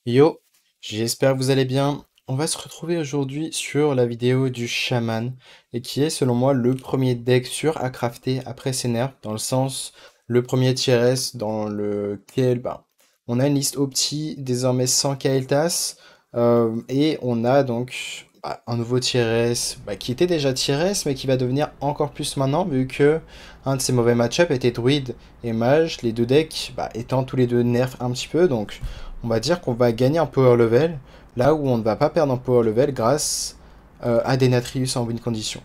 Yo, j'espère que vous allez bien. On va se retrouver aujourd'hui sur la vidéo du chaman et qui est selon moi le premier deck sûr à crafter après ses nerfs, dans le sens le premier tier S dans lequel on a une liste opti désormais sans Kael'thas et on a donc un nouveau tier S qui était déjà tier S mais qui va devenir encore plus maintenant vu que un de ses mauvais match-up était druide et mage, les deux decks étant tous les deux nerfs un petit peu donc on va dire qu'on va gagner en power level, là où on ne va pas perdre en power level grâce à des Natrius en win condition.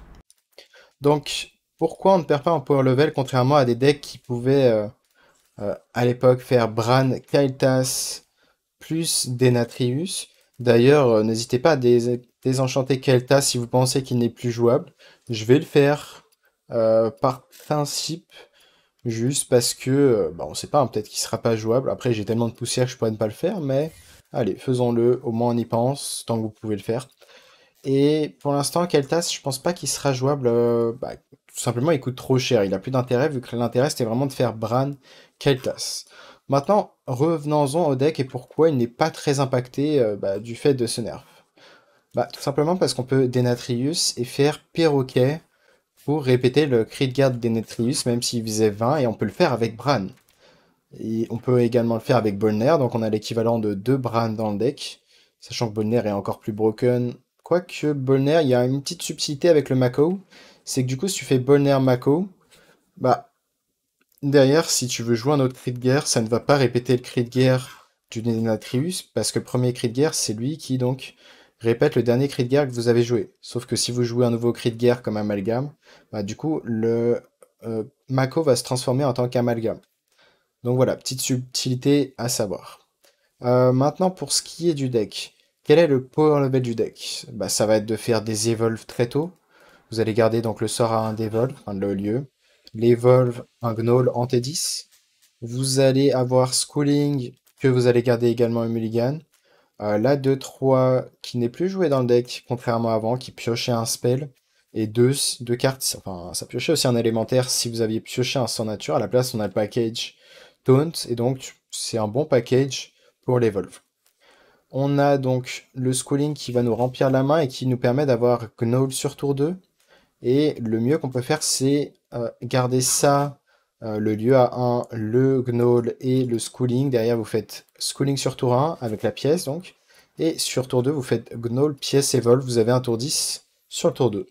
Donc, pourquoi on ne perd pas en power level, contrairement à des decks qui pouvaient à l'époque faire Bran, Kael'thas, plus des Natrius. D'ailleurs, n'hésitez pas à désenchanter Kael'thas si vous pensez qu'il n'est plus jouable. Je vais le faire par principe, juste parce que, on sait pas, hein, peut-être qu'il sera pas jouable. Après, j'ai tellement de poussière que je pourrais ne pas le faire, mais allez, faisons-le, au moins on y pense, tant que vous pouvez le faire. Et pour l'instant, Keltas, je pense pas qu'il sera jouable, tout simplement il coûte trop cher, il a plus d'intérêt, vu que l'intérêt c'était vraiment de faire Bran Keltas. Maintenant, revenons-en au deck et pourquoi il n'est pas très impacté du fait de ce nerf. Tout simplement parce qu'on peut Denatrius et faire Perroquet pour répéter le cri de garde d'Enetrius, même s'il faisait 20, et on peut le faire avec Bran. Et on peut également le faire avec Bolner, donc on a l'équivalent de 2 Bran dans le deck, sachant que Bolner est encore plus broken. Quoique Bolner, il y a une petite subtilité avec le Mako, c'est que du coup, si tu fais Bolner Mako, bah derrière, si tu veux jouer un autre cri de guerre, ça ne va pas répéter le cri de guerre du Denatrius, parce que le premier cri de guerre, c'est lui qui donc répète le dernier cri de guerre que vous avez joué. Sauf que si vous jouez un nouveau cri de guerre comme Amalgame, du coup, le Mako va se transformer en tant qu'Amalgame. Donc voilà, petite subtilité à savoir. Maintenant, pour ce qui est du deck, quel est le power level du deck? Ça va être de faire des evolves très tôt. Vous allez garder donc le sort à un d'evolve, enfin le lieu. L'evolve, un gnoll en T10. Vous allez avoir schooling, que vous allez garder également un mulligan. La 2-3 qui n'est plus joué dans le deck, contrairement à avant, qui piochait un spell. Et deux cartes, enfin ça piochait aussi un élémentaire si vous aviez pioché un sang nature. À la place, on a le package Taunt, et donc c'est un bon package pour l'Evolve. On a donc le Schooling qui va nous remplir la main et qui nous permet d'avoir Gnoll sur tour 2. Et le mieux qu'on peut faire, c'est garder ça, le lieu à 1, le Gnoll et le Schooling. Derrière, vous faites Schooling sur tour 1 avec la pièce, donc. Et sur tour 2, vous faites Gnoll, pièce, Evolve. Vous avez un tour 10 sur le tour 2.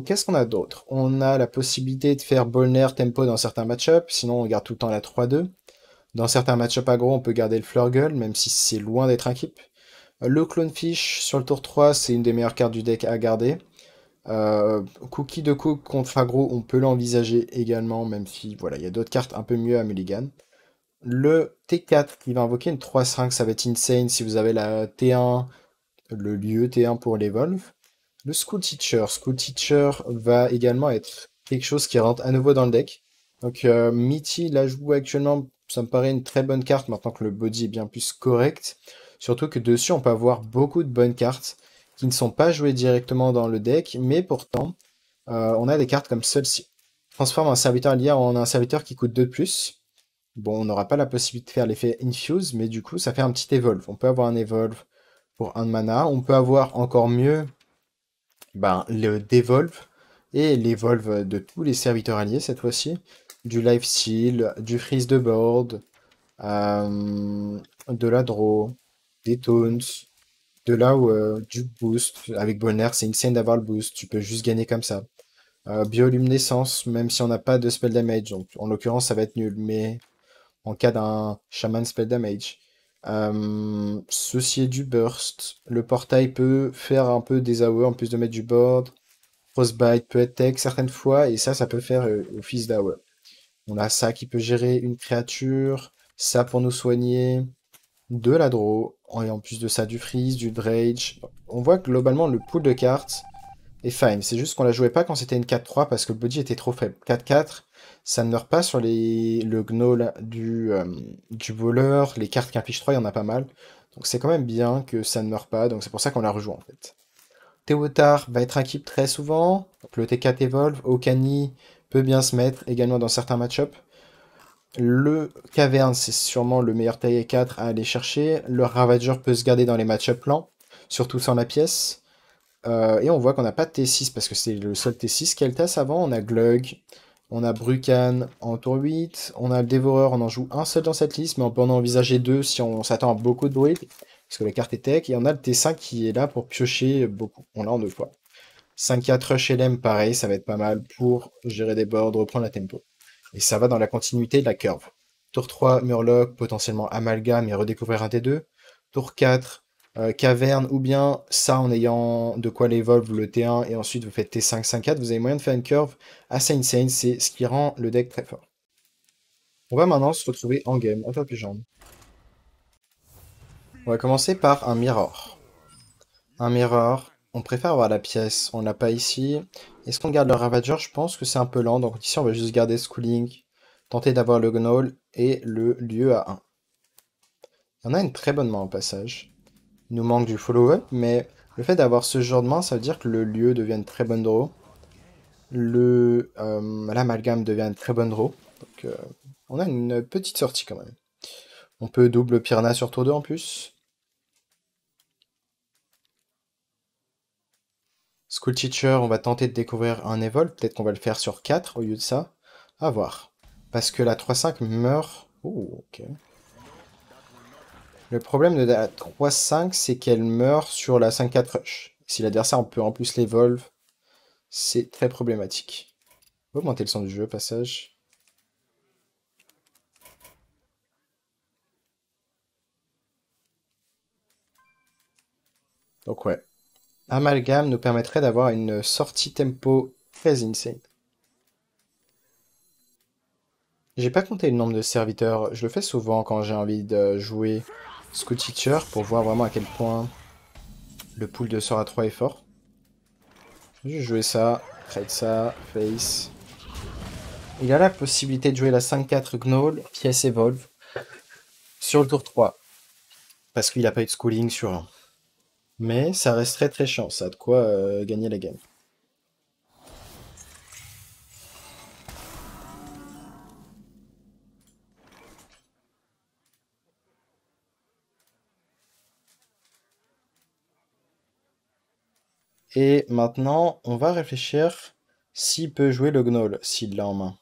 Qu'est-ce qu'on a d'autre? On a la possibilité de faire Bolner Tempo dans certains match-ups, sinon on garde tout le temps la 3-2. Dans certains match-ups aggro, on peut garder le Flurgle, même si c'est loin d'être un keep. Le Clonefish sur le tour 3, c'est une des meilleures cartes du deck à garder. Cookie de Cook contre aggro, on peut l'envisager également, même si voilà, il y a d'autres cartes un peu mieux à Mulligan. Le T4 qui va invoquer une 3-5, ça va être insane si vous avez la T1, le lieu T1 pour l'Evolve. Le School Teacher. School Teacher va également être quelque chose qui rentre à nouveau dans le deck. Donc Mitty la joue actuellement, ça me paraît une très bonne carte maintenant que le body est bien plus correct. Surtout que dessus on peut avoir beaucoup de bonnes cartes qui ne sont pas jouées directement dans le deck, mais pourtant on a des cartes comme celle-ci. Transforme un serviteur allié en un serviteur qui coûte 2 de plus. Bon, on n'aura pas la possibilité de faire l'effet Infuse, mais du coup ça fait un petit Evolve. On peut avoir un Evolve pour 1 de mana. On peut avoir encore mieux le Devolve et l'Evolve de tous les serviteurs alliés cette fois-ci. Du Lifesteal, du Freeze de board, de la Draw, des Taunts, du Boost. Avec Bonner, c'est insane d'avoir le Boost, tu peux juste gagner comme ça. Bioluminescence, même si on n'a pas de spell damage, donc en l'occurrence ça va être nul, mais en cas d'un Shaman spell damage. Ceci est du burst. Le portail peut faire un peu des AOE en plus de mettre du board. Frostbite peut être tech certaines fois, et ça peut faire office d'AOE. On a ça qui peut gérer une créature, ça pour nous soigner, de la draw, et en plus de ça du freeze, du dredge. On voit que globalement le pool de cartes est fine. C'est juste qu'on la jouait pas quand c'était une 4-3 parce que le body était trop faible. 4-4, ça ne meurt pas sur le gnoll du voleur, les cartes qui infligent 3, il y en a pas mal. Donc c'est quand même bien que ça ne meurt pas, donc c'est pour ça qu'on la rejoue en fait. Théotard va être un keep très souvent. Donc le T4 Evolve. Okani peut bien se mettre également dans certains match-ups. Le Caverne, c'est sûrement le meilleur taillé 4 à aller chercher. Le Ravager peut se garder dans les match-up lents, surtout sans la pièce. Et on voit qu'on n'a pas de T6 parce que c'est le seul T6 qu'elle tasse avant. On a Glug, on a Brucan en tour 8, on a le Dévoreur, on en joue un seul dans cette liste, mais on peut en envisager deux si on s'attend à beaucoup de druides, parce que la carte est tech. Et on a le T5 qui est là pour piocher beaucoup. On l'a en deux fois. 5-4 Rush LM, pareil, ça va être pas mal pour gérer des boards, reprendre la tempo. Et ça va dans la continuité de la curve. Tour 3, Murloc, potentiellement Amalgame et redécouvrir un T2. Tour 4, Caverne, ou bien ça en ayant de quoi l'évolve le T1, et ensuite vous faites T5, 5-4, vous avez moyen de faire une curve assez insane, c'est ce qui rend le deck très fort. On va maintenant se retrouver en game, à top et jambes. On va commencer par un Mirror. Un Mirror, on préfère avoir la pièce, on l'a pas ici. Est-ce qu'on garde le Ravager? Je pense que c'est un peu lent, donc ici on va juste garder Schooling, tenter d'avoir le Gnoll et le lieu à 1. On a une très bonne main au passage. Il nous manque du follow-up, mais le fait d'avoir ce genre de main, ça veut dire que le lieu devient une très bonne draw. L'amalgame devient une très bonne draw. Donc on a une petite sortie quand même. On peut double Piranha sur tour 2 en plus. School Teacher, on va tenter de découvrir un Evolve. Peut-être qu'on va le faire sur 4 au lieu de ça. À voir. Parce que la 3-5 meurt. Oh, ok. Le problème de la 3-5, c'est qu'elle meurt sur la 5-4 rush. Si l'adversaire peut en plus l'Evolve, c'est très problématique. On va augmenter le son du jeu, au passage. Donc ouais. Amalgame nous permettrait d'avoir une sortie tempo très insane. J'ai pas compté le nombre de serviteurs, je le fais souvent quand j'ai envie de jouer School Teacher pour voir vraiment à quel point le pool de sort à 3 est fort. Je vais jouer ça, trade ça, face. Il a la possibilité de jouer la 5-4 Gnoll, pièce Evolve, sur le tour 3. Parce qu'il n'a pas eu de schooling sur 1. Mais ça resterait très chiant, ça a de quoi gagner la game. Et maintenant, on va réfléchir s'il peut jouer le Gnoll, s'il l'a en main.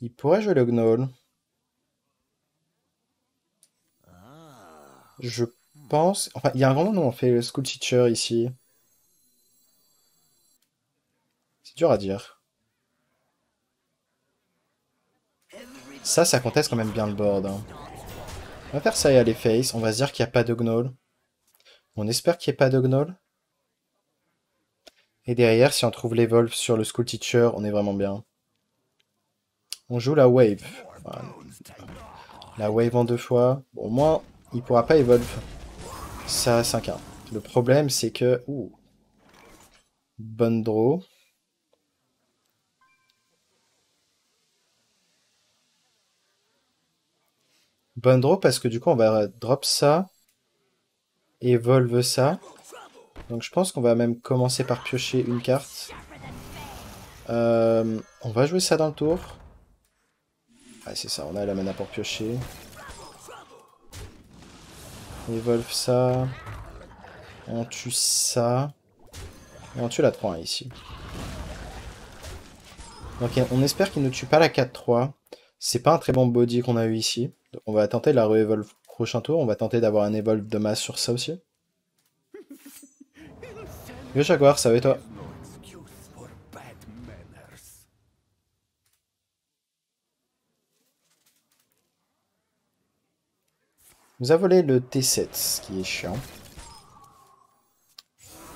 Il pourrait jouer le Gnoll. Je pense... Enfin, il y a un moment où on fait le School Teacher ici. C'est dur à dire. Ça conteste quand même bien le board, hein. On va faire ça et aller face. On va se dire qu'il n'y a pas de Gnoll. On espère qu'il n'y ait pas de Gnoll. Et derrière, si on trouve l'Evolve sur le School Teacher, on est vraiment bien. On joue la Wave. Enfin, la Wave en 2 fois. Bon, au moins, il pourra pas Evolve. Ça, 5-1. Le problème, c'est que... Ouh. Bonne draw. Bonne draw parce que du coup, on va drop ça. Evolve ça. Donc je pense qu'on va même commencer par piocher une carte. On va jouer ça dans le tour. Ah, c'est ça, on a la mana pour piocher. Evolve ça. On tue ça. Et on tue la 3-1 ici. Donc on espère qu'il ne tue pas la 4-3. C'est pas un très bon body qu'on a eu ici. Donc, on va tenter de la re-evolve prochain tour. On va tenter d'avoir un evolve de masse sur ça aussi. Yo Jaguar, ça va et toi? Il nous a volé le T7, ce qui est chiant.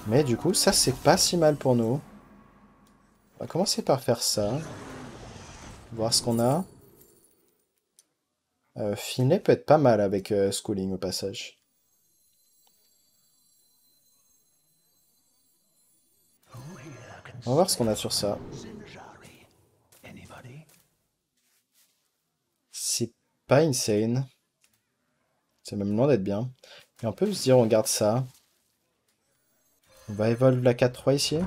Mais du coup, ça c'est pas si mal pour nous. On va commencer par faire ça. Voir ce qu'on a. Finlay peut être pas mal avec Schooling au passage. On va voir ce qu'on a sur ça. C'est pas insane. C'est même loin d'être bien. Et on peut se dire on garde ça. On va évoluer la 4-3 ici.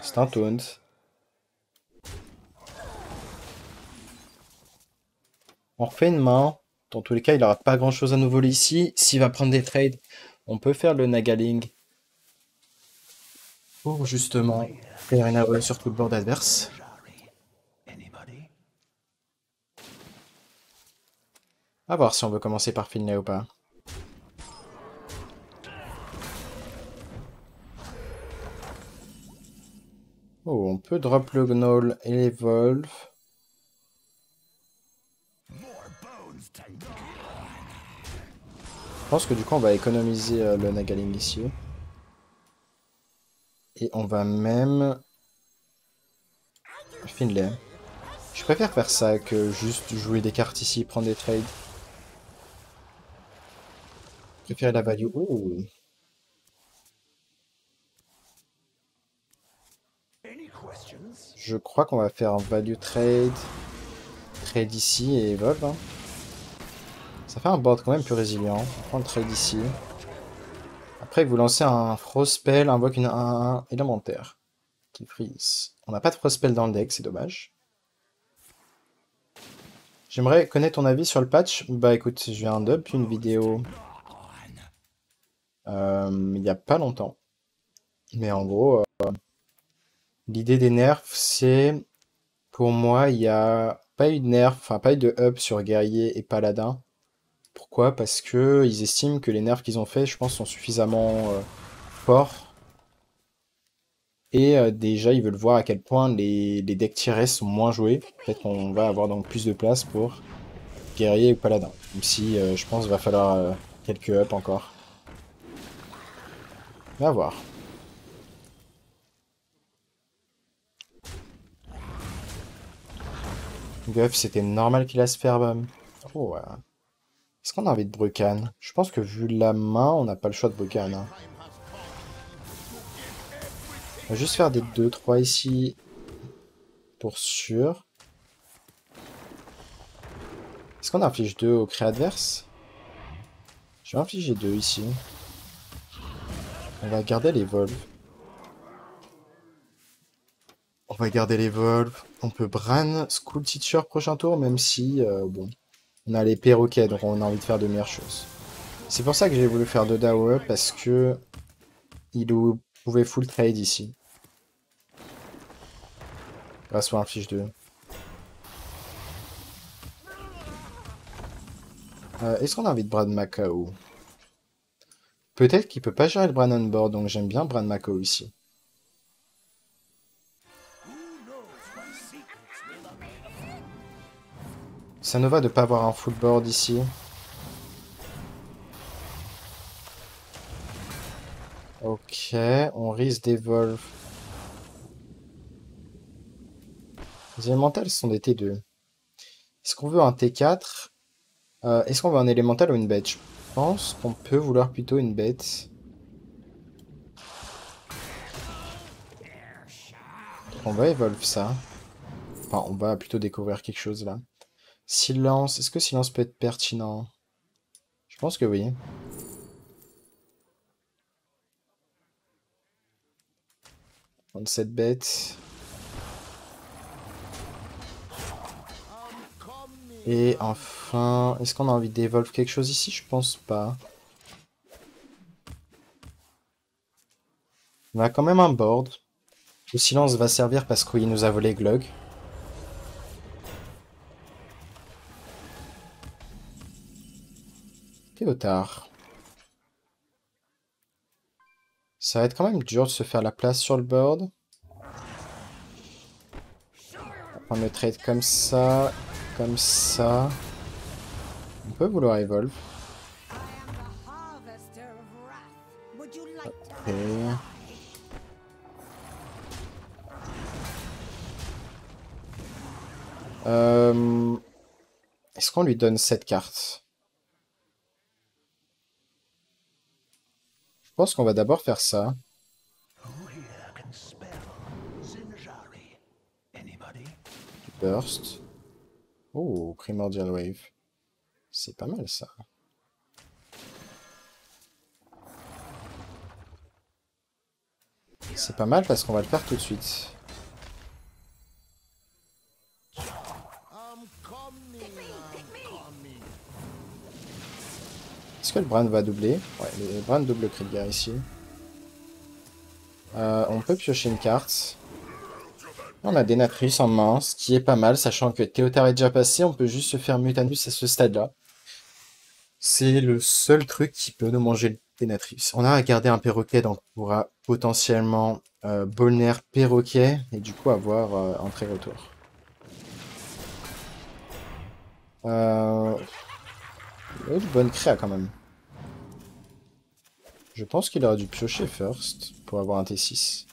C'est un taunt. On refait une main. Dans tous les cas, il n'aura pas grand-chose à nous voler ici. S'il va prendre des trades, on peut faire le Nagaling pour justement faire une AOE sur tout le board adverse. À voir si on veut commencer par Finlay ou pas. Oh, on peut drop le Gnoll et les Wolves. Je pense que du coup on va économiser le Nagaling ici. Et on va même... Finlay. Je préfère faire ça que juste jouer des cartes ici, prendre des trades. Je préfère la value. Oh. Je crois qu'on va faire un value trade. Trade ici et evolve. Hein. Ça fait un board quand même plus résilient. On prend le trade ici. Après, vous lancez un Frost Spell, invoque une 1-1 élémentaire. Qui freeze. On n'a pas de Frost Spell dans le deck, c'est dommage. J'aimerais connaître ton avis sur le patch. Bah écoute, je viens d'up une vidéo il n'y a pas longtemps. Mais en gros, l'idée des nerfs, c'est... Pour moi, il n'y a pas eu de nerf, enfin pas eu de up sur guerrier et paladin. Pourquoi? Parce que ils estiment que les nerfs qu'ils ont fait, je pense, sont suffisamment forts. Et déjà, ils veulent voir à quel point les decks tier S sont moins joués. Peut-être qu'on va avoir donc plus de place pour guerrier et paladin. Même si je pense qu'il va falloir quelques up encore. On va voir. Guff, c'était normal qu'il a Sperm. Oh, ouais. Est-ce qu'on a envie de Brucan? Je pense que vu la main, on n'a pas le choix de Brucan. Hein. On va juste faire des 2-3 ici. Pour sûr. Est-ce qu'on inflige 2 au cré adverse? Je vais infliger 2 ici. On va garder les Volves. On va garder les Volves. On peut Bran School Teacher prochain tour, même si, bon, on a les perroquets, donc on a envie de faire de meilleures choses. C'est pour ça que j'ai voulu faire 2 DAOE, parce que il pouvait full trade ici. Grâce à inflige 2. Est-ce qu'on a envie de Bran Macao? Peut-être qu'il peut pas gérer le Bran on board, donc j'aime bien Bran Macao ici. Ça ne va de pas avoir un full board ici. Ok, on risque d'evolve. Les élémentales sont des T2. Est-ce qu'on veut un T4? Est-ce qu'on veut un élémental ou une bête? Je pense qu'on peut vouloir plutôt une bête. On va evolve ça. Enfin, on va plutôt découvrir quelque chose là. Silence, est-ce que silence peut être pertinent? Je pense que oui. Prendre cette bête. Et enfin, est-ce qu'on a envie d'évolve quelque chose ici? Je pense pas. On a quand même un board. Le silence va servir parce qu'il nous a volé Glog. Théotard. Ça va être quand même dur de se faire la place sur le board. On va prendre le trade comme ça, comme ça. On peut vouloir evolve. Ok. Est-ce qu'on lui donne cette carte? Je pense qu'on va d'abord faire ça. Burst. Oh, Primordial Wave. C'est pas mal ça. C'est pas mal parce qu'on va le faire tout de suite. Est-ce que le Bran va doubler? Ouais, le Bran double crit de guerre ici. On peut piocher une carte. On a Denatrius en main, ce qui est pas mal, sachant que Théotard est déjà passé, on peut juste se faire Mutanus à ce stade-là. C'est le seul truc qui peut nous manger le Denatrius. On a à garder un perroquet, donc on pourra potentiellement Bolner perroquet, et du coup avoir entrée-retour. Il a eu de bonne créa quand même. Je pense qu'il aurait dû piocher first pour avoir un T6.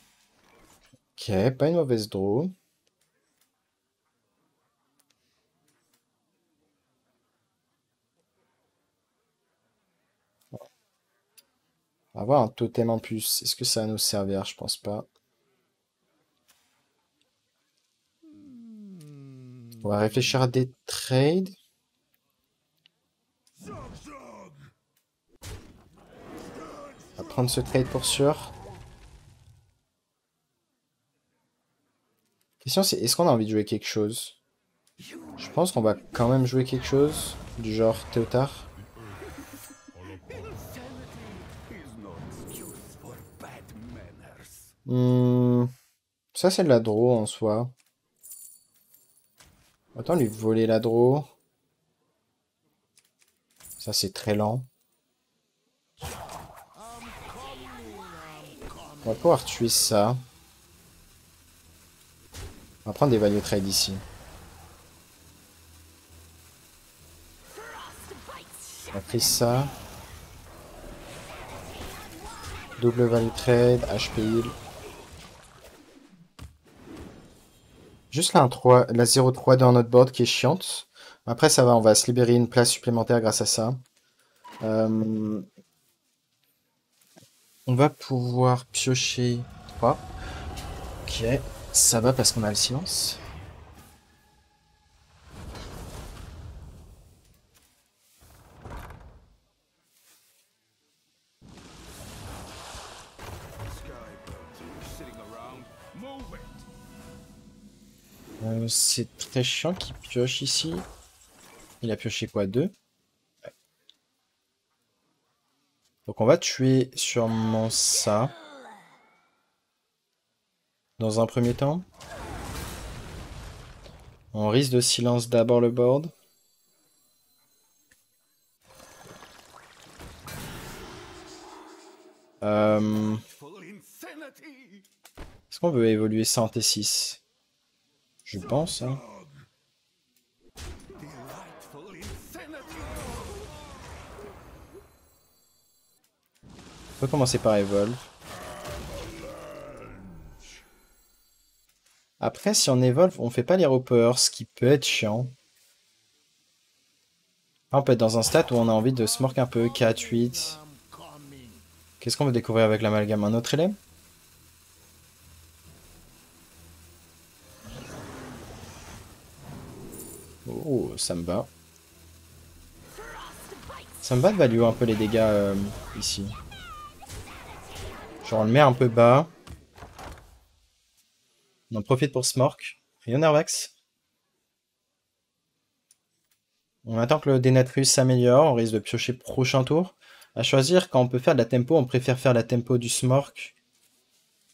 Ok, pas une mauvaise draw. On va avoir un totem en plus. Est-ce que ça va nous servir? Je pense pas. On va réfléchir à des trades. On va prendre ce trade pour sûr. Question c'est, est-ce qu'on a envie de jouer quelque chose? Je pense qu'on va quand même jouer quelque chose. Du genre Théotard. Ça c'est de la draw en soi. Autant lui voler la draw. Ça c'est très lent. On va pouvoir tuer ça. On va prendre des value trade ici. On a pris ça. Double value trade, HP heal. Juste la 3, la 0-3 dans notre board qui est chiante. Après ça va, on va se libérer une place supplémentaire grâce à ça. On va pouvoir piocher 3. Ok, ça va parce qu'on a le silence. C'est très chiant qu'il pioche ici. Il a pioché quoi? 2? Donc on va tuer sûrement ça. Dans un premier temps. On risque de silence d'abord le board. Est-ce qu'on veut évoluer ça en T6? Je pense, hein. On peut commencer par Evolve. Après, si on Evolve, on fait pas les Reapers, ce qui peut être chiant. Là, on peut être dans un stat où on a envie de smork un peu, 4, 8. Qu'est-ce qu'on veut découvrir avec l'amalgame? Un autre élème? Oh, Samba. Samba value un peu les dégâts ici. Genre on le met un peu bas. On en profite pour smork. Rionervax. On attend que le Denatrius s'améliore, on risque de piocher prochain tour. À choisir, quand on peut faire de la tempo, on préfère faire la tempo du smork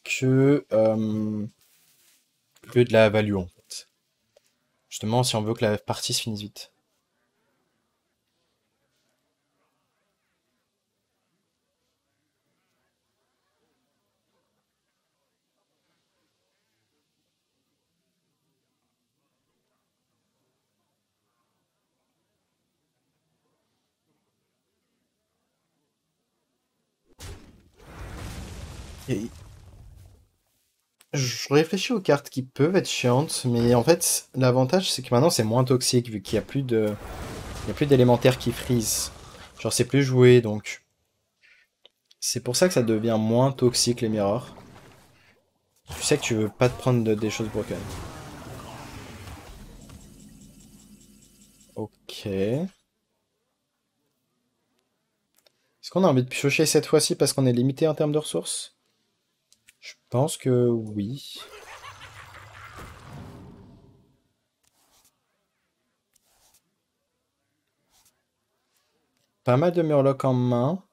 que de la value en fait. Justement, si on veut que la partie se finisse vite. Et je réfléchis aux cartes qui peuvent être chiantes, mais en fait, l'avantage c'est que maintenant c'est moins toxique vu qu'il n'y a plus de, il y a plus d'élémentaires qui freeze. Genre c'est plus joué, donc c'est pour ça que ça devient moins toxique les mirrors. Tu sais que tu veux pas te prendre des choses broken. Ok. Est-ce qu'on a envie de piocher cette fois-ci parce qu'on est limité en termes de ressources? Je pense que oui. pas mal de Murloc en main.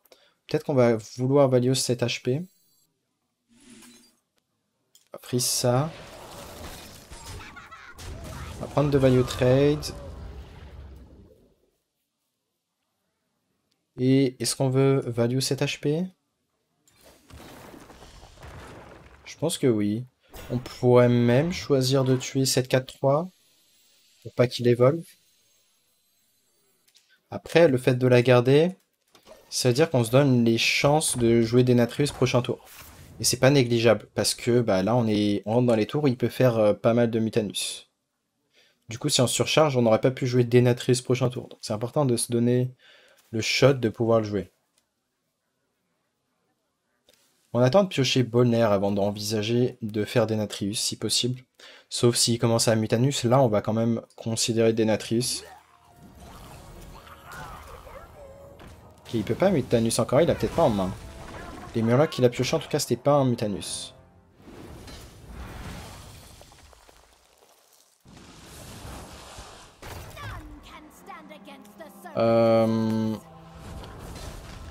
Peut-être qu'on va vouloir value 7 HP. On va freeze ça. On va prendre de value trade. Et est-ce qu'on veut value 7 HP? Je pense que oui. On pourrait même choisir de tuer 7-4-3 pour pas qu'il évolue. Après, le fait de la garder, ça veut dire qu'on se donne les chances de jouer Denatrius prochain tour. Et c'est pas négligeable, parce que bah, là on rentre dans les tours où il peut faire pas mal de Mutanus. Du coup, si on surcharge, on n'aurait pas pu jouer Denatrius prochain tour. Donc c'est important de se donner le shot de pouvoir le jouer. On attend de piocher Bolner avant d'envisager de faire Denatrius, si possible. Sauf s'il commence à Mutanus, là on va quand même considérer Denatrius. Ok, il peut pas Mutanus encore, il a peut-être pas en main. Les Murlocs qu'il a pioché en tout cas c'était pas un Mutanus.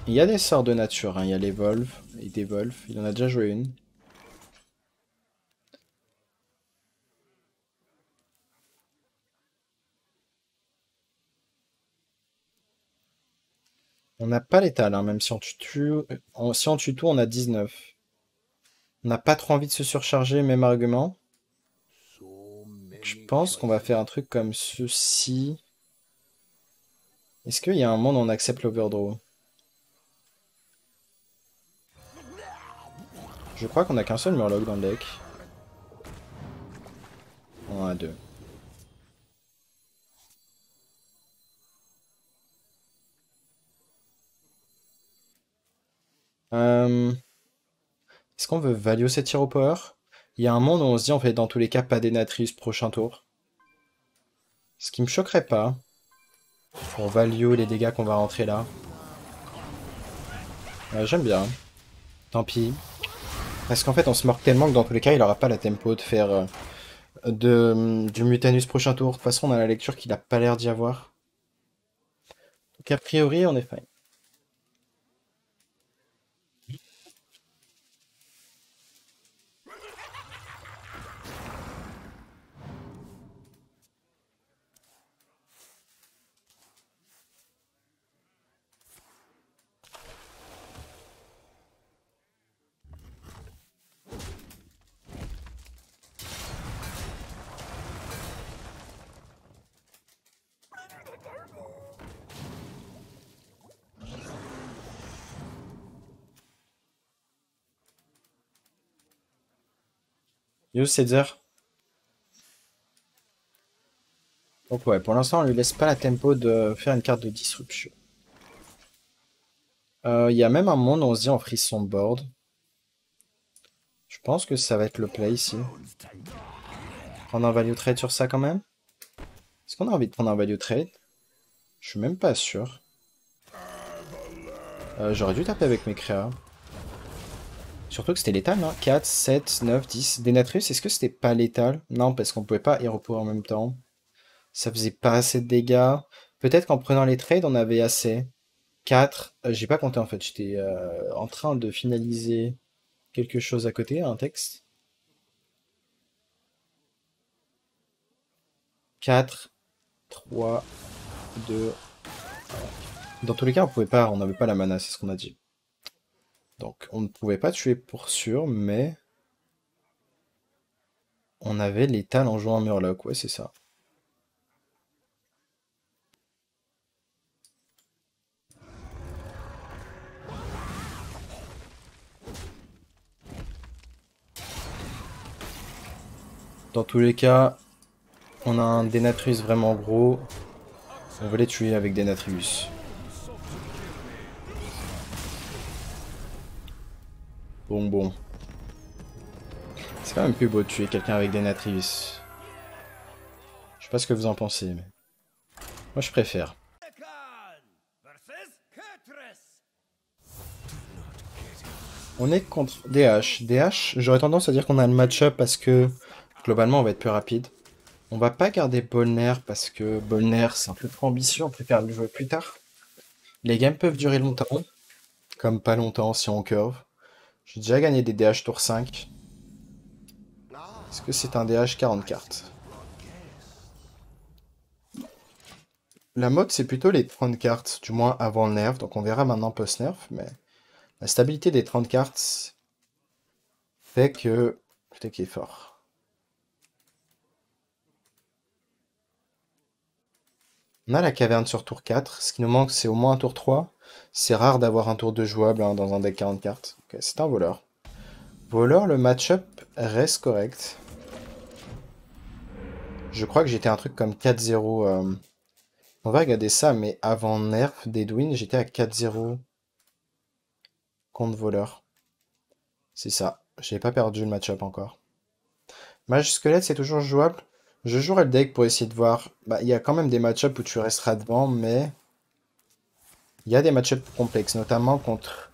Il y a des sorts de nature, hein. Il y a l'Evolve et Devolve, il en a déjà joué une. On n'a pas l'étal, hein, même si on tue, si on tue tout, on a 19. On n'a pas trop envie de se surcharger, même argument. Je pense qu'on va faire un truc comme ceci. Est-ce qu'il y a un monde où on accepte l'overdraw? Je crois qu'on a qu'un seul Murloc dans le deck. On en a deux. Est-ce qu'on veut value cette Hero Power? Il y a un monde où on se dit on fait dans tous les cas pas Denatrius prochain tour. Ce qui me choquerait pas. Pour value les dégâts qu'on va rentrer là. J'aime bien. Tant pis. Parce qu'en fait on se moque tellement que dans tous les cas il aura pas la tempo de faire du Mutanus prochain tour. De toute façon on a la lecture qu'il a pas l'air d'y avoir. Donc a priori on est fine. Yo Cedar. Donc ouais, pour l'instant on lui laisse pas la tempo de faire une carte de disruption. Il y a même un monde où on se dit on freeze son board. Je pense que ça va être le play ici. Prendre un value trade sur ça quand même. Est-ce qu'on a envie de prendre un value trade? Je suis même pas sûr. J'aurais dû taper avec mes créas. Surtout que c'était létal, hein. 4, 7, 9, 10. Denatrius, est-ce que c'était pas létal? Non, parce qu'on pouvait pas Hero Power en même temps. Ça faisait pas assez de dégâts. Peut-être qu'en prenant les trades, on avait assez. 4. J'ai pas compté en fait. J'étais en train de finaliser quelque chose à côté, un texte. 4, 3, 2. Dans tous les cas, on pouvait pas, on n'avait pas la mana, c'est ce qu'on a dit. Donc, on ne pouvait pas tuer pour sûr, mais on avait l'étal en jouant un Murloc, ouais, c'est ça. Dans tous les cas, on a un Denatrius vraiment gros. On veut les tuer avec Denatrius. Bon. C'est quand même plus beau de tuer quelqu'un avec Denatrius. Je sais pas ce que vous en pensez, mais moi je préfère. On est contre DH. DH, j'aurais tendance à dire qu'on a le match-up parce que globalement on va être plus rapide. On va pas garder Bolner parce que Bolner c'est un peu trop ambitieux, on préfère le jouer plus tard. Les games peuvent durer longtemps, comme pas longtemps si on curve. J'ai déjà gagné des DH tour 5. Est-ce que c'est un DH 40 cartes? La mode, c'est plutôt les 30 cartes, du moins avant le nerf, donc on verra maintenant post-nerf, mais la stabilité des 30 cartes fait que le deck est fort. On a la caverne sur tour 4, ce qui nous manque c'est au moins un tour 3. C'est rare d'avoir un tour 2 jouable hein, dans un deck 40 cartes. Ok, c'est un voleur. Voleur, le match-up reste correct. Je crois que j'étais un truc comme 4-0. On va regarder ça, mais avant nerf d'Edwin, j'étais à 4-0 contre voleur. C'est ça. J'ai pas perdu le match-up encore. Mage squelette, c'est toujours jouable. Je jouerai le deck pour essayer de voir. Bah, il y a quand même des match-ups où tu resteras devant, mais il y a des match-ups complexes, notamment contre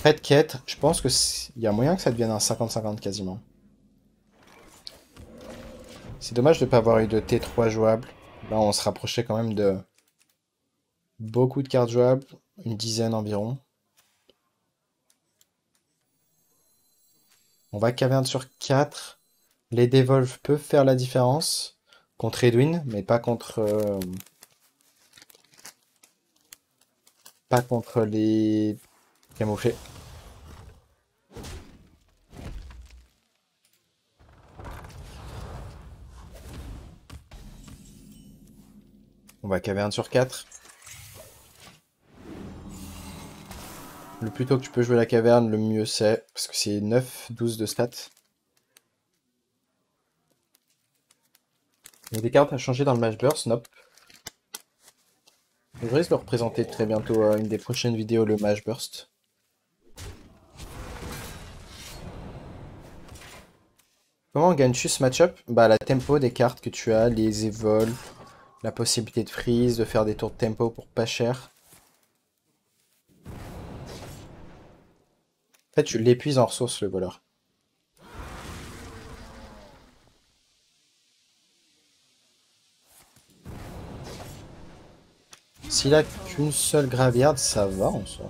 Red Cat. Je pense que il y a moyen que ça devienne un 50-50 quasiment. C'est dommage de ne pas avoir eu de T3 jouable. Là, on se rapprochait quand même de beaucoup de cartes jouables, une dizaine environ. On va caverne sur 4. Les Devolve peuvent faire la différence contre Edwin, mais pas contre les camouflés. On va caverne sur 4. Le plus tôt que tu peux jouer la caverne, le mieux c'est, parce que c'est 9-12 de stats. Il y a des cartes à changer dans le match burst, nope. Je risque de le représenter très bientôt à une des prochaines vidéos, le match burst. Comment on gagne ce match-up? Bah la tempo des cartes que tu as, les evolves, la possibilité de freeze, de faire des tours de tempo pour pas cher. En fait, tu l'épuises en ressources, le voleur. S'il a qu'une seule gravière, ça va en soi.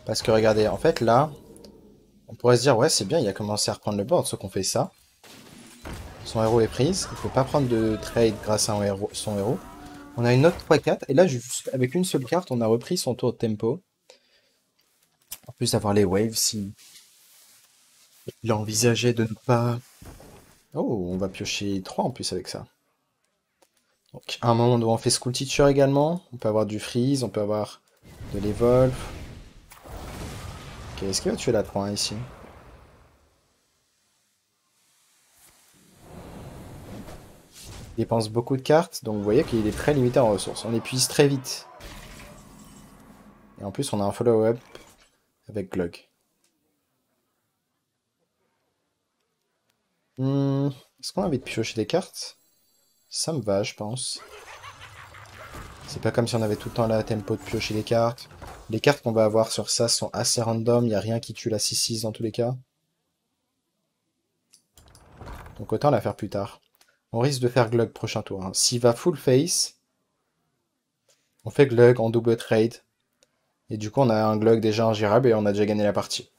Parce que regardez, en fait là, on pourrait se dire ouais c'est bien, il a commencé à reprendre le board, sauf qu'on fait ça. Son héros est prise, il peut pas prendre de trade grâce à son héros. On a une autre 3-4, et là juste avec une seule carte, on a repris son tour de tempo. En plus d'avoir les waves, si il a envisagé de ne pas... Oh, on va piocher 3 en plus avec ça. Donc à un moment où on fait School Teacher également, on peut avoir du freeze, on peut avoir de l'evolve. Ok, est-ce qu'il va tuer la 3 ici? Il dépense beaucoup de cartes, donc vous voyez qu'il est très limité en ressources. On épuise très vite. Et en plus, on a un follow-up avec Glug. Est-ce qu'on a envie de piocher des cartes? Ça me va, je pense. C'est pas comme si on avait tout le temps la tempo de piocher des cartes. Les cartes qu'on va avoir sur ça sont assez random, il n'y a rien qui tue la 6-6 dans tous les cas. Donc autant la faire plus tard. On risque de faire Glug prochain tour, hein. S'il va full face, on fait Glug en double trade. Et du coup on a un Glug déjà ingérable et on a déjà gagné la partie.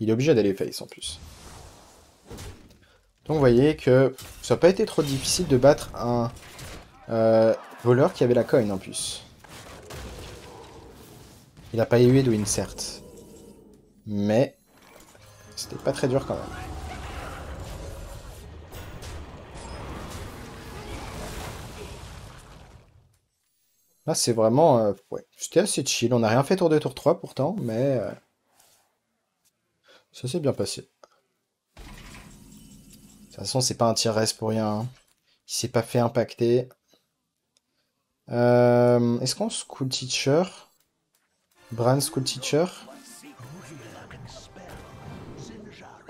Il est obligé d'aller face en plus. Donc vous voyez que ça n'a pas été trop difficile de battre un voleur qui avait la coin en plus. Il n'a pas eu Edwin certes. Mais c'était pas très dur quand même. Là c'est vraiment... ouais, c'était assez chill. On n'a rien fait tour 2, tour 3 pourtant, mais ça s'est bien passé. De toute façon c'est pas un tir reste pour rien, hein. Il s'est pas fait impacter. Est-ce qu'on School Teacher? Bran School Teacher?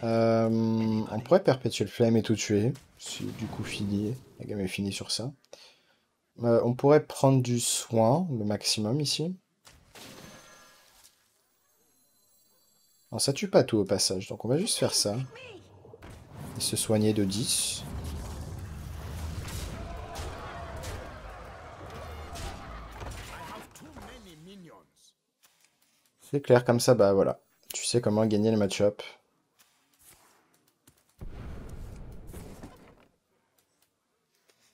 On pourrait perpétuer le flame et tout tuer. C'est du coup fini. La gamme est finie sur ça. On pourrait prendre du soin, le maximum ici. Non, ça tue pas tout au passage, donc on va juste faire ça. Et se soigner de 10. C'est clair comme ça, bah voilà. Tu sais comment gagner le match-up.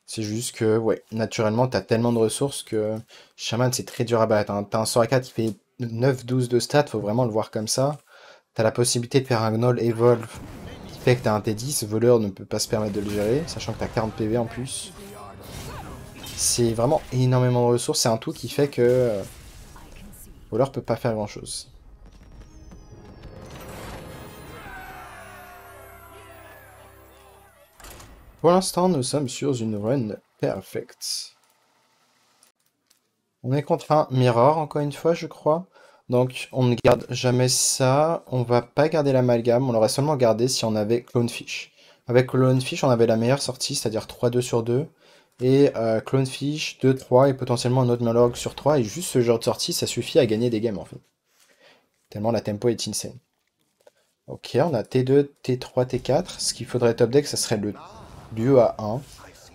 C'est juste que, ouais, naturellement, t'as tellement de ressources que Shaman, c'est très dur à battre, hein. T'as un sort à 4 qui fait 9-12 de stats, faut vraiment le voir comme ça. T'as la possibilité de faire un Gnoll Evolve qui fait que t'as un T10. Voleur ne peut pas se permettre de le gérer, sachant que t'as 40 PV en plus. C'est vraiment énormément de ressources. C'est un tout qui fait que Voleur peut pas faire grand-chose. Pour l'instant, nous sommes sur une run perfect. On est contre un Mirror, encore une fois, je crois. Donc, on ne garde jamais ça. On va pas garder l'amalgame. On l'aurait seulement gardé si on avait Clonefish. Avec Clonefish, on avait la meilleure sortie, c'est-à-dire 3-2 sur 2. Et Clonefish, 2-3 et potentiellement un autre Murloc sur 3. Et juste ce genre de sortie, ça suffit à gagner des games, en fait. Tellement la tempo est insane. Ok, on a T2, T3, T4. Ce qu'il faudrait top deck, ça serait le duo à 1.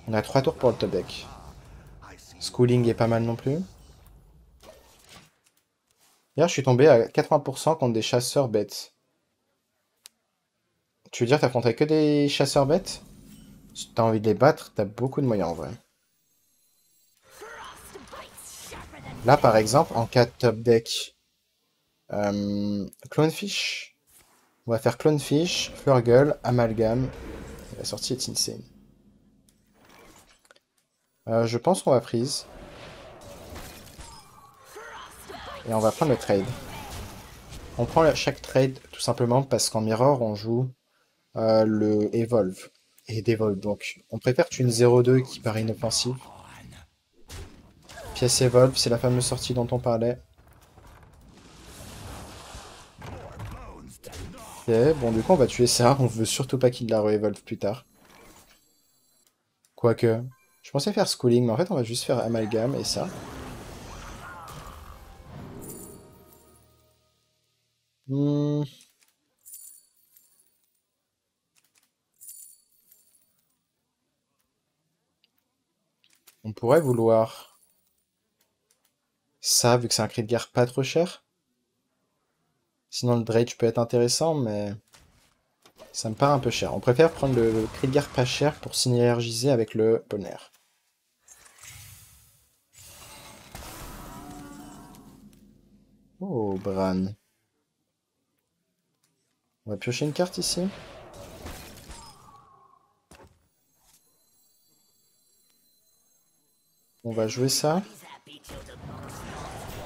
On a 3 tours pour le top deck. Schooling est pas mal non plus. Hier, je suis tombé à 80% contre des chasseurs bêtes. Tu veux dire t'affronterais que des chasseurs bêtes? Si t'as envie de les battre, t'as beaucoup de moyens en vrai. Là, par exemple, en cas de top deck, Clonefish. On va faire Clonefish, Flurgle, Amalgame. La sortie est insane. Je pense qu'on va freeze. Et on va prendre le trade. On prend chaque trade tout simplement parce qu'en Mirror, on joue le Evolve. Et Devolve. Donc, on préfère une 0-2 qui paraît inoffensive. Pièce Evolve, c'est la fameuse sortie dont on parlait. Ok, bon, du coup, on va tuer ça. On veut surtout pas qu'il la re-evolve plus tard. Quoique, je pensais faire Schooling, mais en fait, on va juste faire Amalgame et ça. Hmm, on pourrait vouloir ça, vu que c'est un cri de guerre pas trop cher. Sinon, le Dredge peut être intéressant, mais ça me paraît un peu cher. On préfère prendre le cri de guerre pas cher pour synergiser avec le Bonner. Oh, Bran. On va piocher une carte ici. On va jouer ça.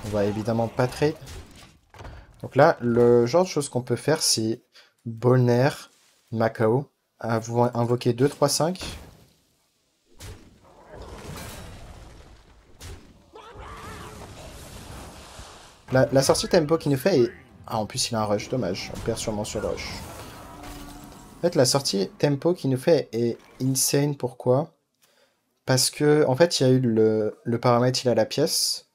On va évidemment pas trade. Donc là, le genre de choses qu'on peut faire, c'est Bonner, Macao, invoquer 2, 3, 5. La sortie tempo qu'il nous fait est... Ah, en plus, il a un rush, dommage. On perd sûrement sur le rush. En fait, la sortie tempo qu'il nous fait est insane. Pourquoi? Parce que, en fait, il y a eu le paramètre, il a la pièce.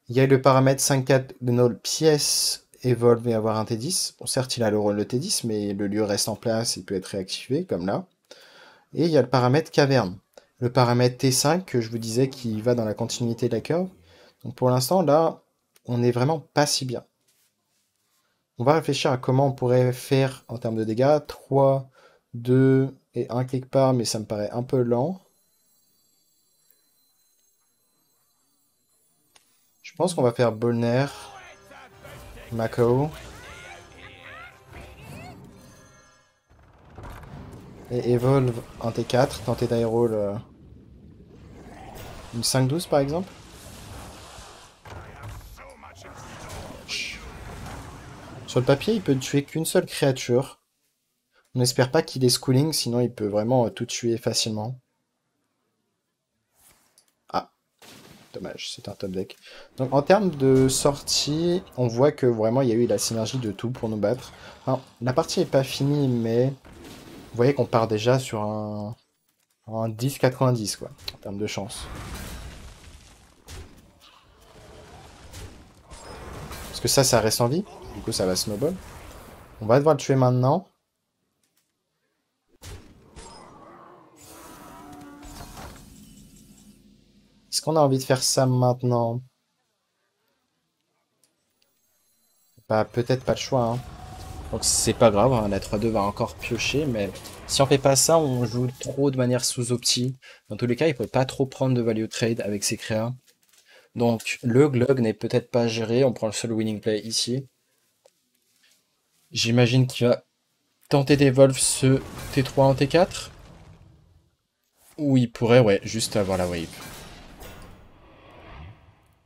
Il y a eu le paramètre 5-4 de nos pièces Evolve et avoir un T10. Bon, certes, il a le rôle de T10, mais le lieu reste en place, il peut être réactivé, comme là. Et il y a le paramètre caverne. Le paramètre T5 que je vous disais qui va dans la continuité de la curve. Donc pour l'instant, là, on n'est vraiment pas si bien. On va réfléchir à comment on pourrait faire en termes de dégâts. 3, 2 et 1 quelque part, mais ça me paraît un peu lent. Je pense qu'on va faire Bolner, Mako et Evolve un T4, tenter d'aéroll une 5-12 par exemple. Sur le papier, il peut ne tuer qu'une seule créature. On n'espère pas qu'il ait schooling, sinon il peut vraiment tout tuer facilement. Ah, dommage, c'est un top deck. Donc en termes de sortie, on voit que vraiment il y a eu la synergie de tout pour nous battre. Enfin, la partie n'est pas finie, mais vous voyez qu'on part déjà sur un 10-90 quoi, en termes de chance. Parce que ça reste en vie, du coup ça va snowball. On va devoir le tuer maintenant. Est-ce qu'on a envie de faire ça maintenant? Bah, peut-être pas le choix, hein. Donc c'est pas grave, hein, la 3-2 va encore piocher, mais si on fait pas ça, on joue trop de manière sous-opti. Dans tous les cas, il peut pas trop prendre de value trade avec ses créas. Donc le glug n'est peut-être pas géré, on prend le seul winning play ici. J'imagine qu'il va tenter d'évolve ce T3 en T4. Ou il pourrait, ouais, juste avoir la wave.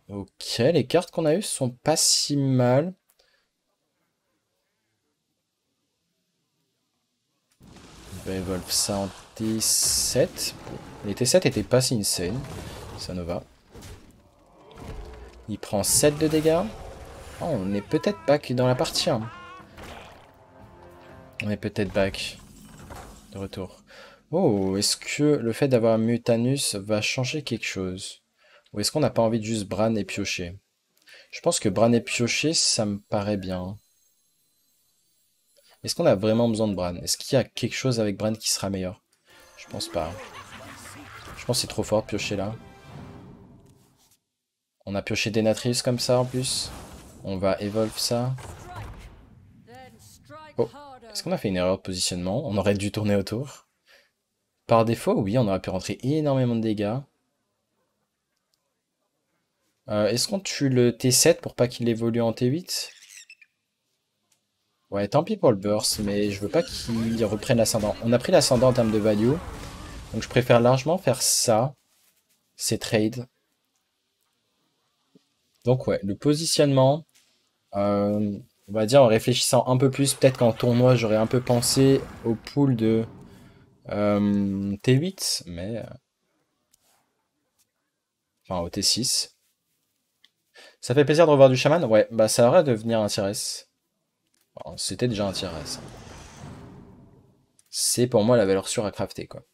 Ok, les cartes qu'on a eues sont pas si mal. On va evolve ça en T7. Les T7 étaient pas si insane. Ça nous va. Il prend 7 de dégâts. Oh, on est peut-être back dans la partie, hein. On est peut-être back. De retour. Oh, est-ce que le fait d'avoir Mutanus va changer quelque chose? Ou est-ce qu'on n'a pas envie de juste Bran et piocher? Je pense que Bran et piocher, ça me paraît bien. Est-ce qu'on a vraiment besoin de Bran? Est-ce qu'il y a quelque chose avec Bran qui sera meilleur? Je pense pas. Je pense que c'est trop fort de piocher là. On a pioché Denatrius comme ça en plus. On va evolve ça. Oh, est-ce qu'on a fait une erreur de positionnement? On aurait dû tourner autour. Par défaut, oui, on aurait pu rentrer énormément de dégâts. Est-ce qu'on tue le T7 pour pas qu'il évolue en T8? Ouais, tant pis pour le burst, mais je veux pas qu'il reprenne l'ascendant. On a pris l'ascendant en termes de value, donc je préfère largement faire ça. C'est trade. Donc ouais, le positionnement, on va dire en réfléchissant un peu plus, peut-être qu'en tournoi j'aurais un peu pensé au pool de T8, mais... enfin au T6. Ça fait plaisir de revoir du chaman? Ouais, bah ça aurait de devenir un TRS. Bon, c'était déjà un TRS. C'est pour moi la valeur sûre à crafter, quoi.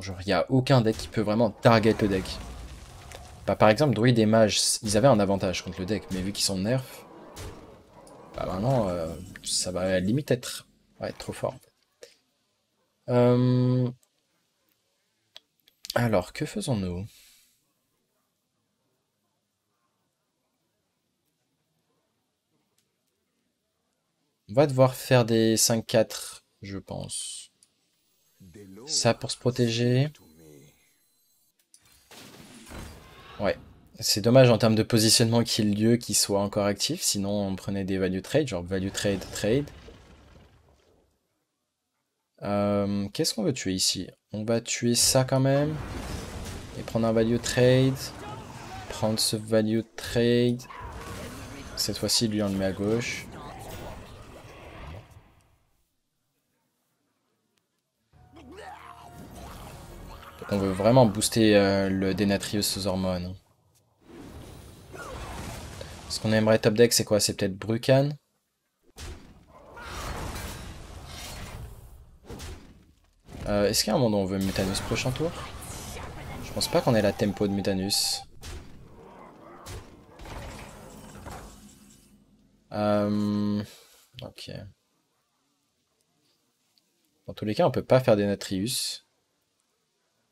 Genre, il n'y a aucun deck qui peut vraiment target le deck. Bah, par exemple, druide et mage, ils avaient un avantage contre le deck, mais vu qu'ils sont nerfs, bah maintenant, ça va à la limite être ouais, trop fort. En fait. Alors, que faisons-nous? On va devoir faire des 5-4, je pense. Ça pour se protéger. Ouais. C'est dommage en termes de positionnement qu'il y ait lieu qu'il soit encore actif, sinon on prenait des value trade, genre value trade, trade. Qu'est-ce qu'on veut tuer ici? On va tuer ça quand même. Et prendre un value trade. Prendre ce value trade. Cette fois-ci, lui, on le met à gauche. Donc on veut vraiment booster le Denatrius aux hormones. Ce qu'on aimerait top deck, c'est quoi? C'est peut-être Brucan. Est-ce qu'il y a un moment où on veut Mutanus prochain tour? Je pense pas qu'on ait la tempo de Mutanus. Ok. Dans tous les cas, on peut pas faire Denatrius.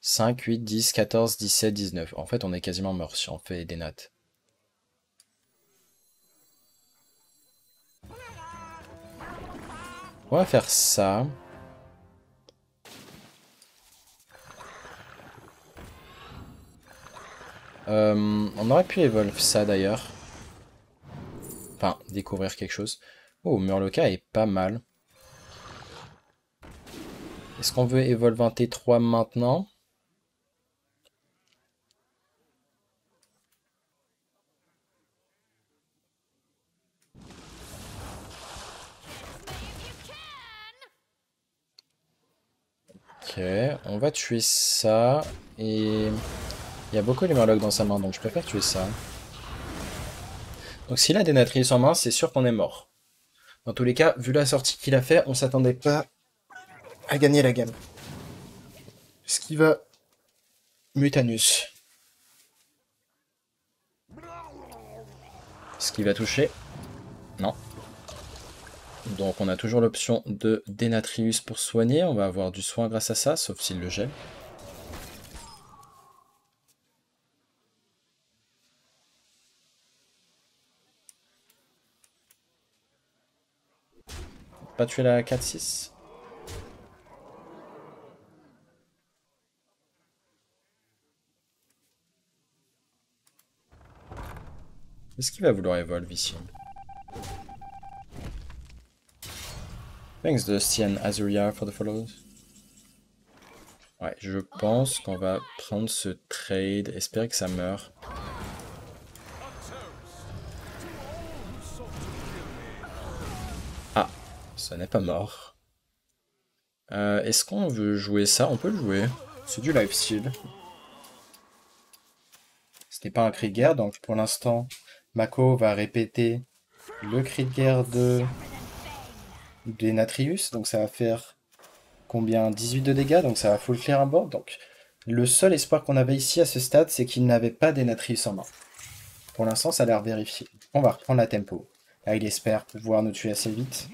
5, 8, 10, 14, 17, 19. En fait, on est quasiment mort si on fait des nattes. On va faire ça. On aurait pu evolve ça d'ailleurs. Enfin, découvrir quelque chose. Oh, Murloca est pas mal. Est-ce qu'on veut evolve un T3 maintenant? Ok, on va tuer ça. Et il y a beaucoup de Murlocs dans sa main, donc je préfère tuer ça. Donc s'il a des Natrius en main, c'est sûr qu'on est mort. Dans tous les cas, vu la sortie qu'il a fait, on s'attendait pas à gagner la game. Ce qui va... Mutanus. Ce qui va toucher. Non. Donc on a toujours l'option de Denatrius pour soigner. On va avoir du soin grâce à ça, sauf s'il le gèle. Pas tuer la 4-6? Est-ce qu'il va vouloir evolve ici? Thanks Dusty and Azuria for the follows. Ouais, je pense qu'on va prendre ce trade, espérer que ça meurt. Ah, ça n'est pas mort. Est-ce qu'on veut jouer ça? On peut le jouer. C'est du lifesteal. Ce n'est pas un cri de guerre, donc pour l'instant, Mako va répéter le cri de guerre des Natrius. Donc ça va faire combien? 18 de dégâts, donc ça va full clear un board. Donc le seul espoir qu'on avait ici à ce stade, c'est qu'il n'avait pas des Natrius en main. Pour l'instant, ça a l'air vérifié. On va reprendre la tempo. Là, il espère pouvoir nous tuer assez vite.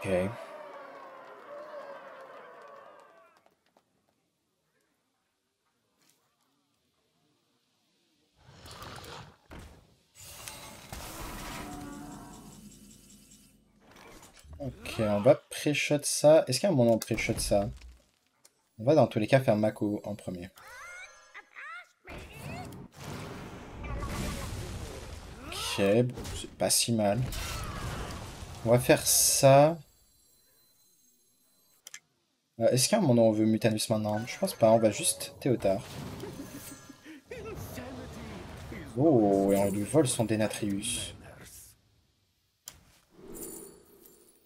Ok. Ok, on va pré-shot ça. Est-ce qu'il y a un moment de pré-shot ça? On va dans tous les cas faire Mako en premier. Ok, bon, c'est pas si mal. On va faire ça. Est-ce qu'il y a un moment où on veut Mutanus maintenant? Je pense pas, on va juste Théotard. Oh, et on lui vole son Denatrius.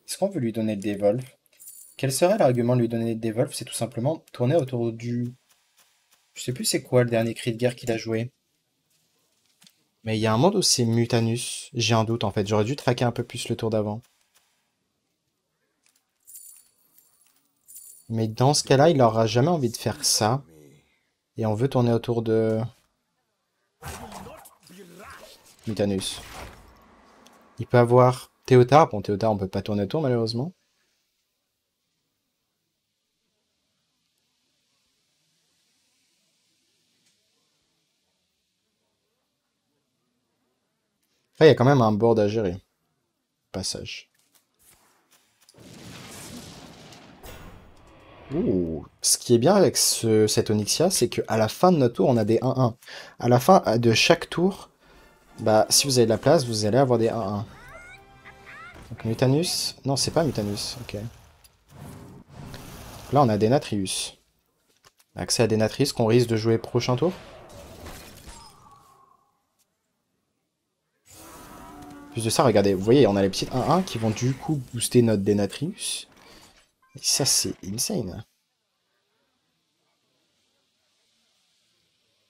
Est-ce qu'on veut lui donner le Devolve? Quel serait l'argument de lui donner le Devolve? C'est tout simplement tourner autour du... Je sais plus c'est quoi le dernier cri de guerre qu'il a joué. Mais il y a un monde où c'est Mutanus. J'ai un doute en fait, j'aurais dû traquer un peu plus le tour d'avant. Mais dans ce cas-là, il n'aura jamais envie de faire ça. Et on veut tourner autour de... Mutanus. Il peut avoir Théotard. Bon, Théotard, on peut pas tourner autour malheureusement. Après, il y a quand même un board à gérer. Passage. Ouh. Ce qui est bien avec cet Onyxia, c'est qu'à la fin de notre tour, on a des 1-1. À la fin de chaque tour, bah, si vous avez de la place, vous allez avoir des 1-1. Donc Mutanus... Non, c'est pas Mutanus. Ok. Là, on a des Natrius. Accès à des Natrius qu'on risque de jouer prochain tour. Plus de ça, regardez, vous voyez, on a les petites 1-1 qui vont du coup booster notre Denatrius. Et ça, c'est insane.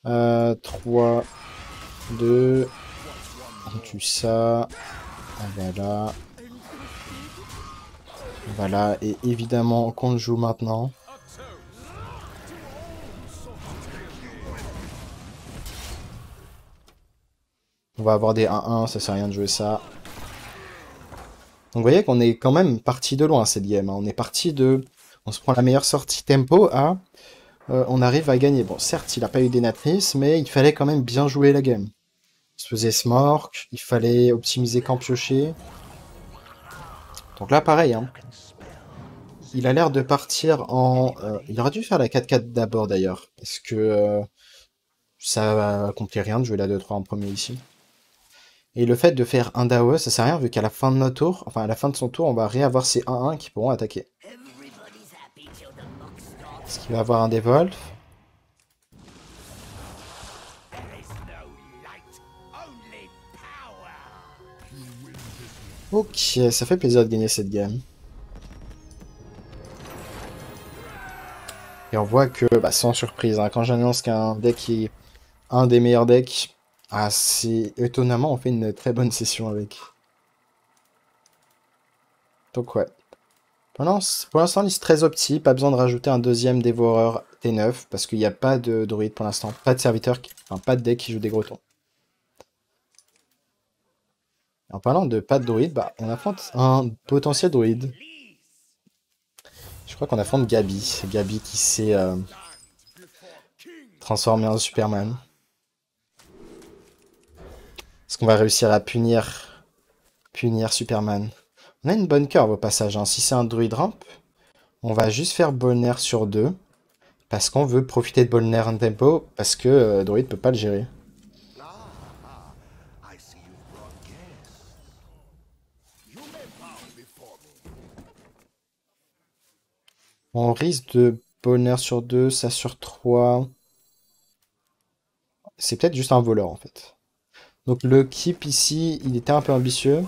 3, 2, on tue ça. Voilà. Voilà, et évidemment qu'on le joue maintenant. On va avoir des 1-1, ça sert à rien de jouer ça. Donc vous voyez qu'on est quand même parti de loin cette game. Hein. On est parti de... On se prend la meilleure sortie tempo à... on arrive à gagner. Bon, certes, il n'a pas eu d'énatrice, mais il fallait quand même bien jouer la game. Il se faisait smork, il fallait optimiser camp piocher. Donc là, pareil. Hein. Il a l'air de partir en... il aurait dû faire la 4-4 d'abord d'ailleurs. Parce que ça accomplit rien de jouer la 2-3 en premier ici. Et le fait de faire un DAO, ça sert à rien vu qu'à la fin de notre tour, enfin à la fin de son tour, on va réavoir ces 1-1 qui pourront attaquer. Est-ce qu'il va avoir un Devolve? Ok, ça fait plaisir de gagner cette game. Et on voit que, bah, sans surprise, hein, quand j'annonce qu'un deck est un des meilleurs decks, ah, c'est étonnamment, on fait une très bonne session avec. Donc ouais. Pour l'instant, liste très opti, pas besoin de rajouter un deuxième dévoreur T9, parce qu'il n'y a pas de druide pour l'instant, pas de serviteur, enfin pas de deck qui joue des grotons. En parlant de pas de druide, bah, on affronte un potentiel druide. Je crois qu'on affronte Gabi. Gabi qui sait transformer en Superman. Est-ce qu'on va réussir à punir Superman? On a une bonne curve au passage, hein. Si c'est un druide ramp, on va juste faire Bolner sur 2. Parce qu'on veut profiter de Bolner en tempo, parce que druide peut pas le gérer. On risque de Bolner sur 2, ça sur 3. C'est peut-être juste un voleur en fait. Donc le keep ici, il était un peu ambitieux.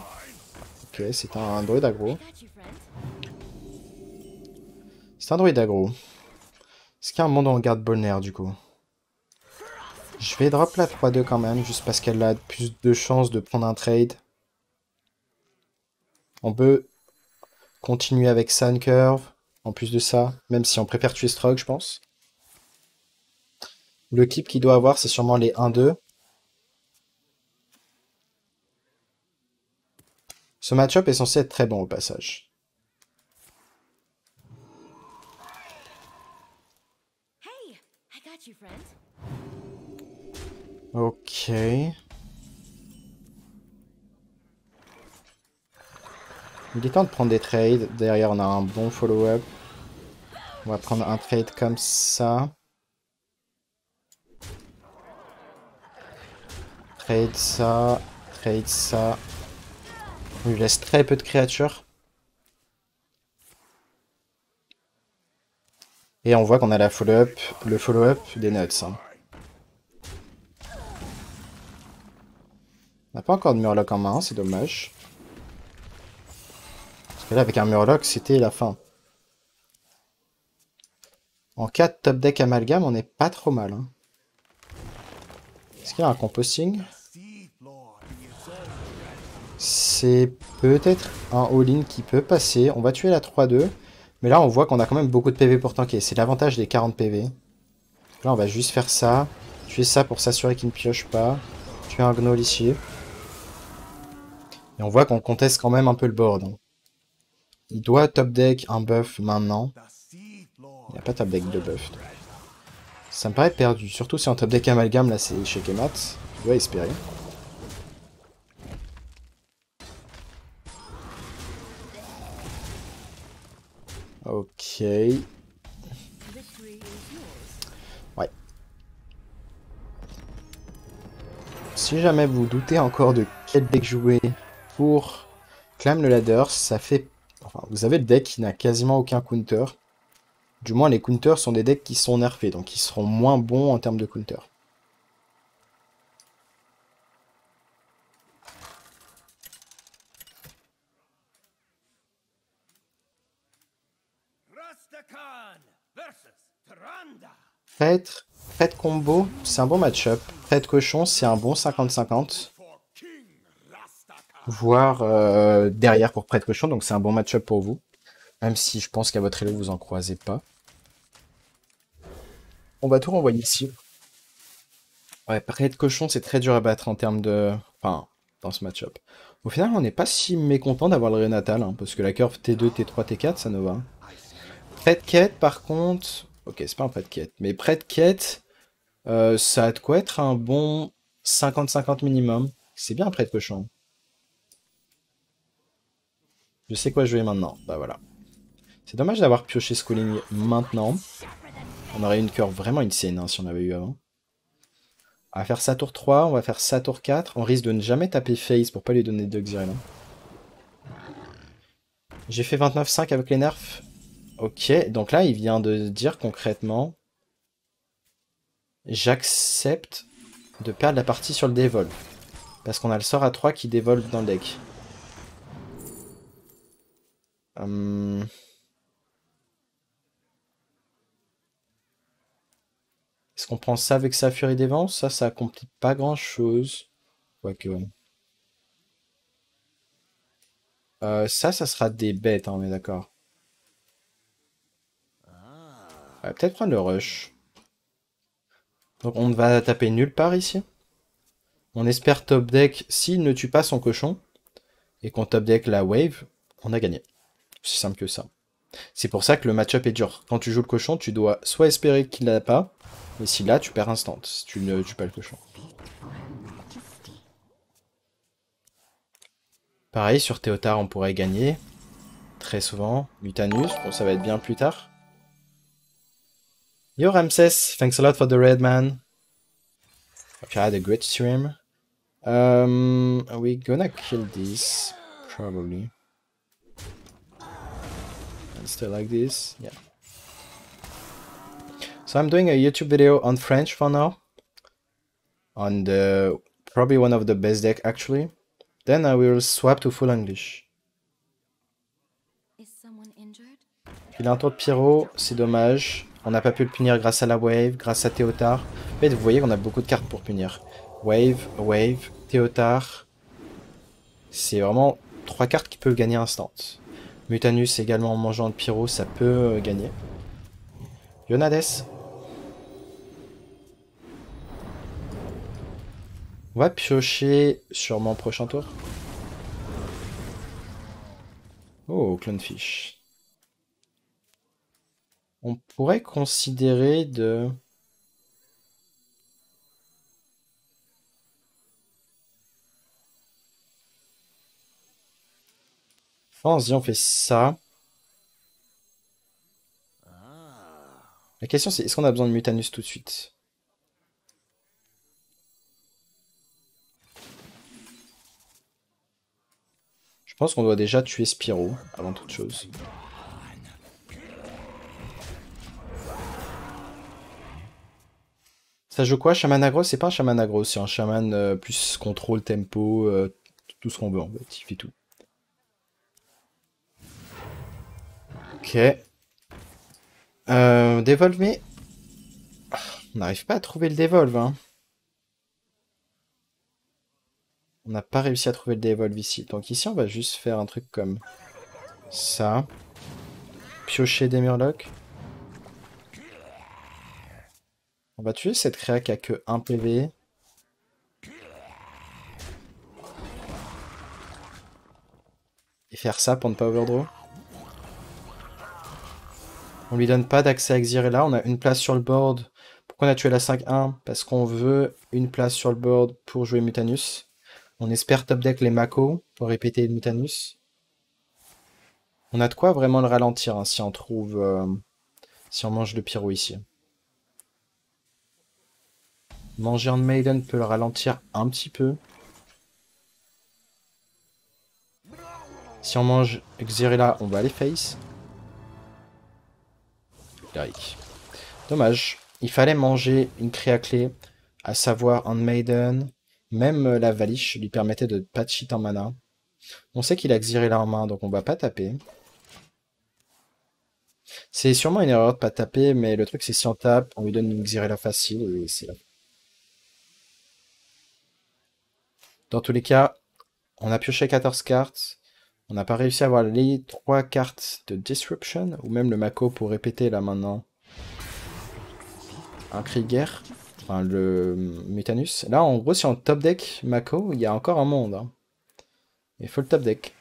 Ok, c'est un druide aggro. C'est un druide aggro. Est-ce qu'il y a un monde où on garde Bolner du coup? Je vais drop la 3-2 quand même, juste parce qu'elle a plus de chances de prendre un trade. On peut continuer avec Sun Curve, en plus de ça, même si on préfère tuer Strog, je pense. Le keep qu'il doit avoir, c'est sûrement les 1-2. Ce match-up est censé être très bon au passage. Ok. Il est temps de prendre des trades. Derrière, on a un bon follow-up. On va prendre un trade comme ça. Trade ça. Trade ça. On lui laisse très peu de créatures. Et on voit qu'on a la follow-up. Le follow-up des nuts. Hein. On n'a pas encore de Murloc en main, c'est dommage. Parce que là, avec un Murloc, c'était la fin. En cas de top deck amalgame, on n'est pas trop mal. Hein. Est-ce qu'il y a un composting? C'est peut-être un all-in qui peut passer. On va tuer la 3-2. Mais là, on voit qu'on a quand même beaucoup de PV pour tanker. C'est l'avantage des 40 PV. Là, on va juste faire ça. Tuer ça pour s'assurer qu'il ne pioche pas. Tuer un gnoll ici. Et on voit qu'on conteste quand même un peu le board. Il doit top deck un buff maintenant. Il n'y a pas top deck de buff. Ça me paraît perdu. Surtout si en top deck amalgame, là, c'est chez Kemat. On doit espérer. Ok. Ouais. Si jamais vous doutez encore de quel deck jouer pour Climb le Ladder, ça fait... Enfin, vous avez le deck qui n'a quasiment aucun counter. Du moins, les counters sont des decks qui sont nerfés, donc ils seront moins bons en termes de counter. Prêtre combo, c'est un bon match-up. Prêtre cochon, c'est un bon 50-50. Voire derrière pour prêtre cochon, donc c'est un bon match-up pour vous. Même si je pense qu'à votre elo, vous en croisez pas. On va tout renvoyer ici. Ouais, prêtre cochon, c'est très dur à battre en termes de... Enfin, dans ce match-up. Au final, on n'est pas si mécontent d'avoir le Renatal, hein, parce que la curve T2, T3, T4, ça nous va. Prêtre quête, par contre... Ok, c'est pas un prêtre quête, mais prêtre quête, ça a de quoi être un bon 50-50 minimum. C'est bien un prêtre cochon. Je sais quoi jouer maintenant. Bah voilà. C'est dommage d'avoir pioché Schooling maintenant. On aurait eu une curve vraiment insane hein, si on avait eu avant. On va faire ça tour 3, on va faire ça tour 4. On risque de ne jamais taper Face pour pas lui donner de Xyrella. J'ai fait 29-5 avec les nerfs. Ok, donc là il vient de dire concrètement... J'accepte de perdre la partie sur le dévolve. Parce qu'on a le sort à 3 qui dévolve dans le deck. Est-ce qu'on prend ça avec sa furie des vents? Ça accomplit pas grand-chose. Quoique... ça sera des bêtes, hein, on est d'accord. On va peut-être prendre le rush. Donc on ne va taper nulle part ici. On espère top deck s'il ne tue pas son cochon. Et qu'on top deck la wave, on a gagné. C'est simple que ça. C'est pour ça que le match-up est dur. Quand tu joues le cochon, tu dois soit espérer qu'il l'a pas, Et si là, tu perds instant, si tu ne tues pas le cochon. Pareil, sur Théotard, on pourrait gagner. Très souvent. Mutanus, bon, ça va être bien plus tard. Yo Ramses, thanks a lot for the red man. Hope you had a great stream. Are we gonna kill this? Probably. And stay like this, yeah. So I'm doing a YouTube video on French for now. On the probably one of the best deck actually. Then I will swap to full English. Il a un tour de Pyro, c'est dommage. On n'a pas pu le punir grâce à la wave, grâce à Théotard. En fait, vous voyez qu'on a beaucoup de cartes pour punir. Wave, Théotard. C'est vraiment 3 cartes qui peuvent gagner instant. Mutanus également en mangeant le Pyro, ça peut gagner. Yonades. On va piocher sûrement prochain tour. Oh, Clownfish. On pourrait considérer de... Vas-y, on fait ça. La question c'est, est-ce qu'on a besoin de Mutanus tout de suite? Je pense qu'on doit déjà tuer Spyro, avant toute chose. Ça joue quoi? Shaman aggro? C'est pas un shaman aggro, c'est un shaman plus contrôle, tempo, tout ce qu'on veut en fait, il fait tout. Ok. Devolve me. On n'arrive pas à trouver le Devolve, hein. On n'a pas réussi à trouver le Devolve ici. Donc ici, on va juste faire un truc comme ça. Piocher des Murlocs. On va tuer cette créa qui a que 1 PV. Et faire ça pour ne pas overdraw. On lui donne pas d'accès à Xyrella. On a une place sur le board. Pourquoi on a tué la 5-1? Parce qu'on veut une place sur le board pour jouer Mutanus. On espère top deck les Mako pour répéter le Mutanus. On a de quoi vraiment le ralentir hein, si on trouve... si on mange le Pyro ici. Manger un Maiden peut le ralentir un petit peu. Si on mange Xyrella, on va aller face. Lyric. Dommage. Il fallait manger une créa clé, à savoir un Maiden. Même la Valish lui permettait de pas cheat en mana. On sait qu'il a Xyrella en main, donc on va pas taper. C'est sûrement une erreur de pas taper, mais le truc c'est si on tape, on lui donne une Xyrella facile et c'est là. Dans tous les cas, on a pioché 14 cartes. On n'a pas réussi à avoir les 3 cartes de Disruption, ou même le Mako pour répéter là maintenant. Un Krieger, enfin le Mutanus. Là en gros si on top deck Mako, il y a encore un monde. Hein. Il faut le top deck.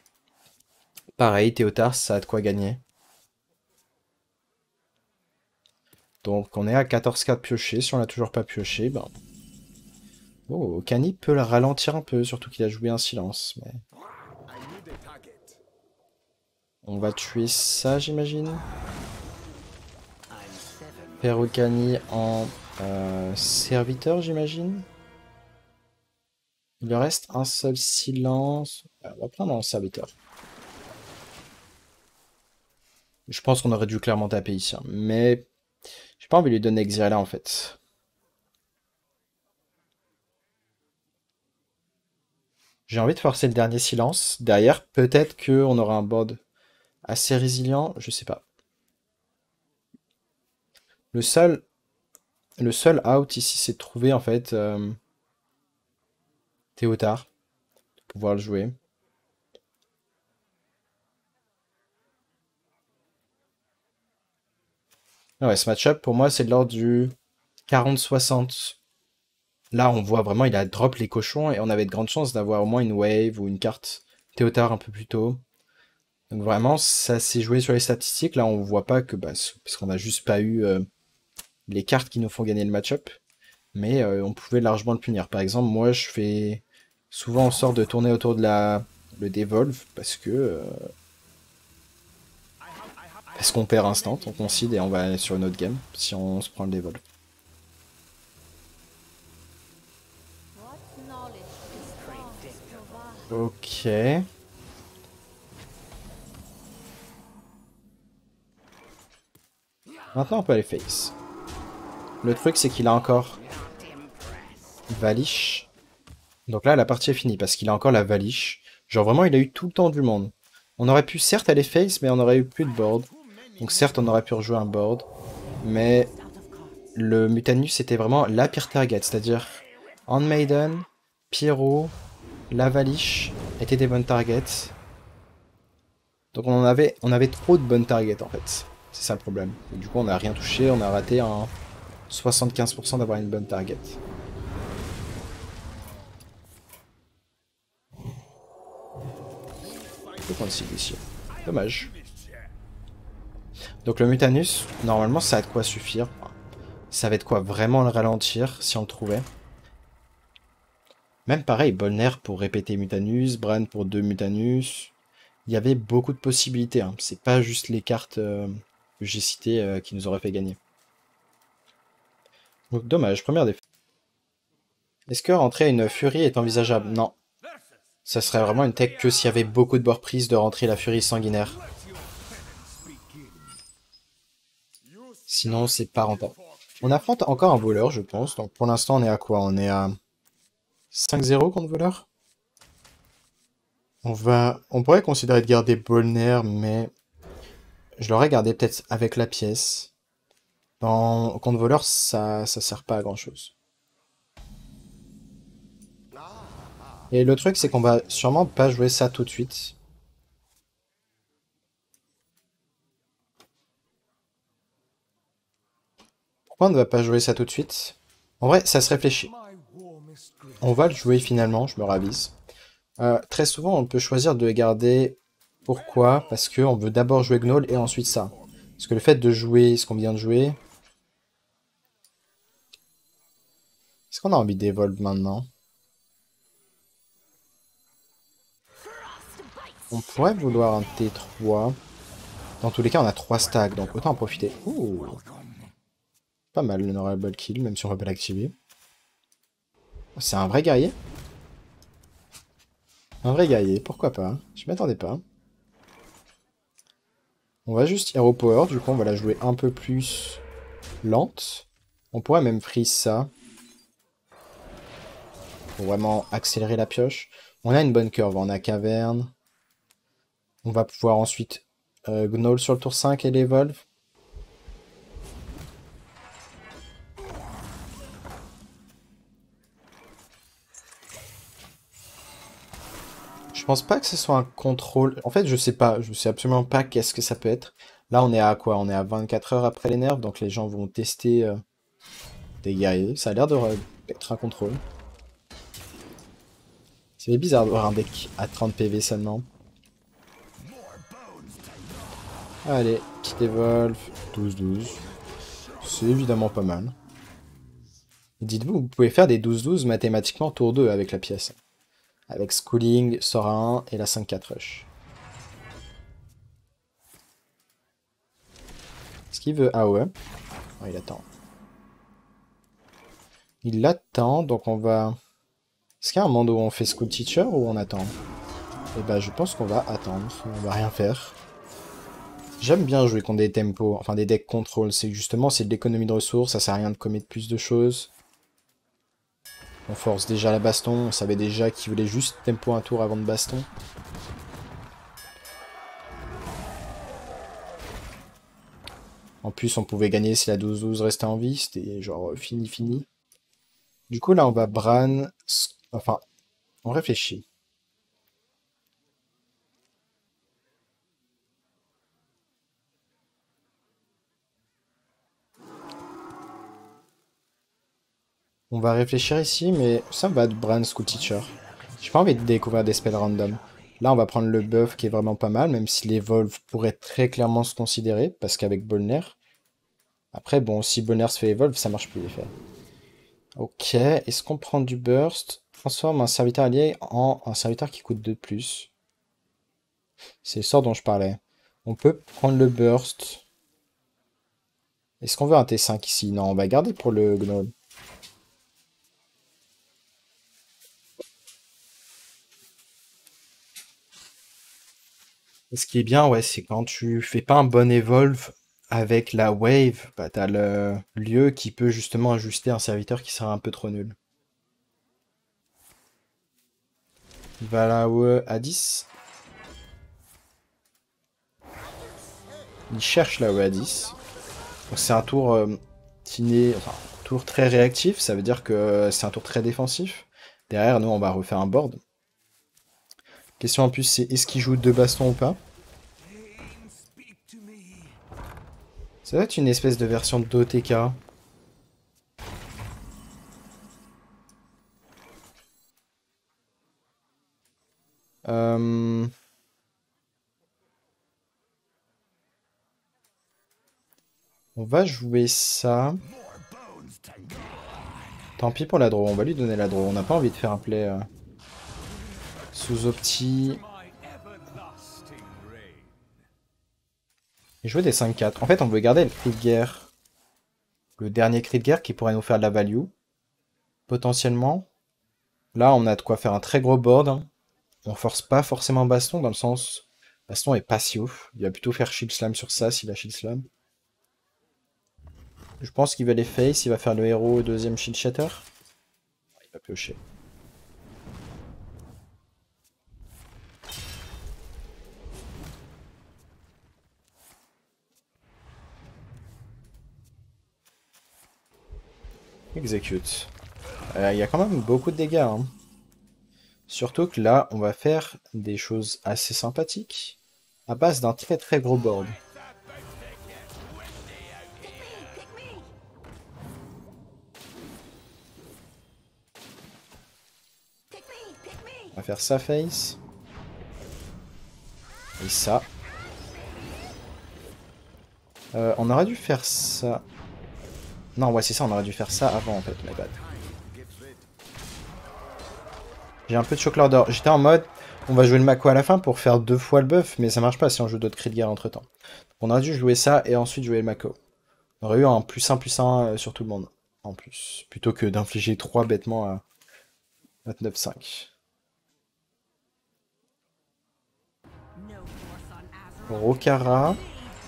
Pareil, Théotard, ça a de quoi gagner. Donc on est à 14 cartes piochées, si on l'a toujours pas pioché, ben... Oh, Kani peut le ralentir un peu, surtout qu'il a joué un silence, mais... On va tuer ça, j'imagine. Perukani en serviteur, j'imagine. Il lui reste un seul silence. On va prendre en serviteur. Je pense qu'on aurait dû clairement taper ici, hein, mais j'ai pas envie de lui donner Xyrella en fait. J'ai envie de forcer le dernier silence. Derrière, peut-être qu'on aura un board assez résilient, je sais pas. Le seul out ici, c'est de trouver en fait Théotard, pour pouvoir le jouer. Ah ouais, ce match-up, pour moi, c'est de l'ordre du 40-60. Là, on voit vraiment, il a drop les cochons et on avait de grandes chances d'avoir au moins une wave ou une carte Théotard un peu plus tôt. Donc vraiment, ça s'est joué sur les statistiques. Là, on voit pas que, bah, parce qu'on a juste pas eu les cartes qui nous font gagner le match-up, mais on pouvait largement le punir. Par exemple, moi je fais souvent en sorte de tourner autour de le Devolve parce qu'on perd instant, on concede et on va aller sur une autre game si on se prend le Devolve. Ok. Maintenant on peut aller face. Le truc c'est qu'il a encore Valish. Donc là la partie est finie parce qu'il a encore la Valish. Genre vraiment il a eu tout le temps du monde. On aurait pu certes aller face mais on aurait eu plus de board. Donc certes on aurait pu rejouer un board. Mais le Mutanus était vraiment la pire target. C'est-à-dire Handmaiden, Pyro, la Valish étaient des bonnes targets. Donc on avait trop de bonnes targets en fait. C'est ça le problème. Et du coup on n'a rien touché, on a raté un 75% d'avoir une bonne target. Je peux prendre ici. Dommage. Donc le Mutanus, normalement ça a de quoi suffire. Ça va être quoi vraiment le ralentir si on le trouvait. Même pareil, Bolner pour répéter Mutanus, Bran pour 2 Mutanus. Il y avait beaucoup de possibilités. Hein. C'est pas juste les cartes que j'ai citées qui nous auraient fait gagner. Donc dommage, première défaite. Est-ce que rentrer une Fury est envisageable? Non. Ça serait vraiment une tech que s'il y avait beaucoup de board prise de rentrer la Fury sanguinaire. Sinon, c'est pas rentable. On affronte encore un voleur, je pense. Donc pour l'instant, on est à quoi? On est à 5-0 contre voleur. On pourrait considérer de garder Bolner, mais je l'aurais gardé peut-être avec la pièce. Contre voleur, ça sert pas à grand chose. Et le truc, c'est qu'on va sûrement pas jouer ça tout de suite. Pourquoi on ne va pas jouer ça tout de suite? En vrai, ça se réfléchit. On va le jouer finalement, je me ravise. Très souvent, on peut choisir de garder. Pourquoi? Parce qu'on veut d'abord jouer Gnoll et ensuite ça. Parce que le fait de jouer ce qu'on vient de jouer... Est-ce qu'on a envie d'Evolve maintenant? On pourrait vouloir un T3. Dans tous les cas, on a 3 stacks, donc autant en profiter. Ouh. Pas mal l'honorable kill, même si on va pas l'activer. C'est un vrai guerrier? Un vrai guerrier, pourquoi pas? Je m'attendais pas. On va juste Hero Power, du coup on va la jouer un peu plus lente. On pourrait même freeze ça. Pour vraiment accélérer la pioche. On a une bonne curve, on a caverne. On va pouvoir ensuite Gnoll sur le tour 5 et l'Evolve. Je pense pas que ce soit un contrôle. En fait, je sais pas. Je sais absolument pas qu'est-ce que ça peut être. Là, on est à quoi? On est à 24 heures après les nerfs, donc les gens vont tester des guerriers. Ça a l'air d'être un contrôle. C'est bizarre d'avoir un deck à 30 PV seulement. Allez, petit Evolve. 12-12. C'est évidemment pas mal. Dites-vous, vous pouvez faire des 12-12 mathématiquement tour 2 avec la pièce. Avec Schooling, Sora 1 et la 5-4 Rush. Est-ce qu'il veut AOE? Oh, il attend. Il attend, donc on va... Est-ce qu'il y a un monde où on fait School Teacher ou on attend? Eh ben, je pense qu'on va attendre. On va rien faire. J'aime bien jouer contre des tempos, enfin des decks control. C'est justement, c'est de l'économie de ressources, ça sert à rien de commettre plus de choses. On force déjà la baston, on savait déjà qu'il voulait juste tempo un tour avant de baston. En plus, on pouvait gagner si la 12-12 restait en vie, c'était genre fini. Du coup, là, on va Bran... Enfin, on réfléchit. On va réfléchir ici, mais ça me va de Bran School Teacher. J'ai pas envie de découvrir des spells random. Là, on va prendre le buff qui est vraiment pas mal, même si l'Evolve pourrait très clairement se considérer, parce qu'avec Bolner, Après, bon, si Bonner se fait evolve, ça marche plus l'effet. Ok, est-ce qu'on prend du burst? Transforme un serviteur allié en un serviteur qui coûte 2 de plus. C'est le sort dont je parlais. On peut prendre le burst. Est-ce qu'on veut un T5 ici? Non, on va garder pour le gnome. Ce qui est bien, ouais, c'est quand tu fais pas un bon evolve avec la wave, bah t'as le lieu qui peut justement ajuster un serviteur qui sera un peu trop nul. Il va là à 10. Il cherche là à 10. Donc c'est un tour enfin, tour très réactif, ça veut dire que c'est un tour très défensif. Derrière, nous, on va refaire un board. Question en plus, c'est est-ce qu'il joue deux bastons ou pas? Ça doit être une espèce de version d'OTK. Euh, On va jouer ça. Tant pis pour la draw, on va lui donner la draw. On n'a pas envie de faire un play sous opti. Et jouer des 5-4. En fait, on veut garder le cri de guerre. Le dernier cri de guerre qui pourrait nous faire de la value. Potentiellement. Là, on a de quoi faire un très gros board, hein. On force pas forcément Baston dans le sens... Baston est pas si ouf. Il va plutôt faire Shield Slam sur ça s'il a Shield Slam. Je pense qu'il va les face, il va faire le héros deuxième Shield Shatter. Il va piocher. Execute. Il y a quand même beaucoup de dégâts, hein. Surtout que là, on va faire des choses assez sympathiques à base d'un très très gros board. On va faire ça face. Et ça. On aurait dû faire ça. Non, ouais, c'est ça, on aurait dû faire ça avant en fait, my bad. J'ai un peu de chocolat d'or. J'étais en mode, on va jouer le Mako à la fin pour faire 2 fois le buff, mais ça marche pas si on joue d'autres cris de guerre entre temps. On aurait dû jouer ça et ensuite jouer le Mako. On aurait eu un +1/+1 sur tout le monde, en plus. Plutôt que d'infliger 3 bêtements à 29,5. Rokara.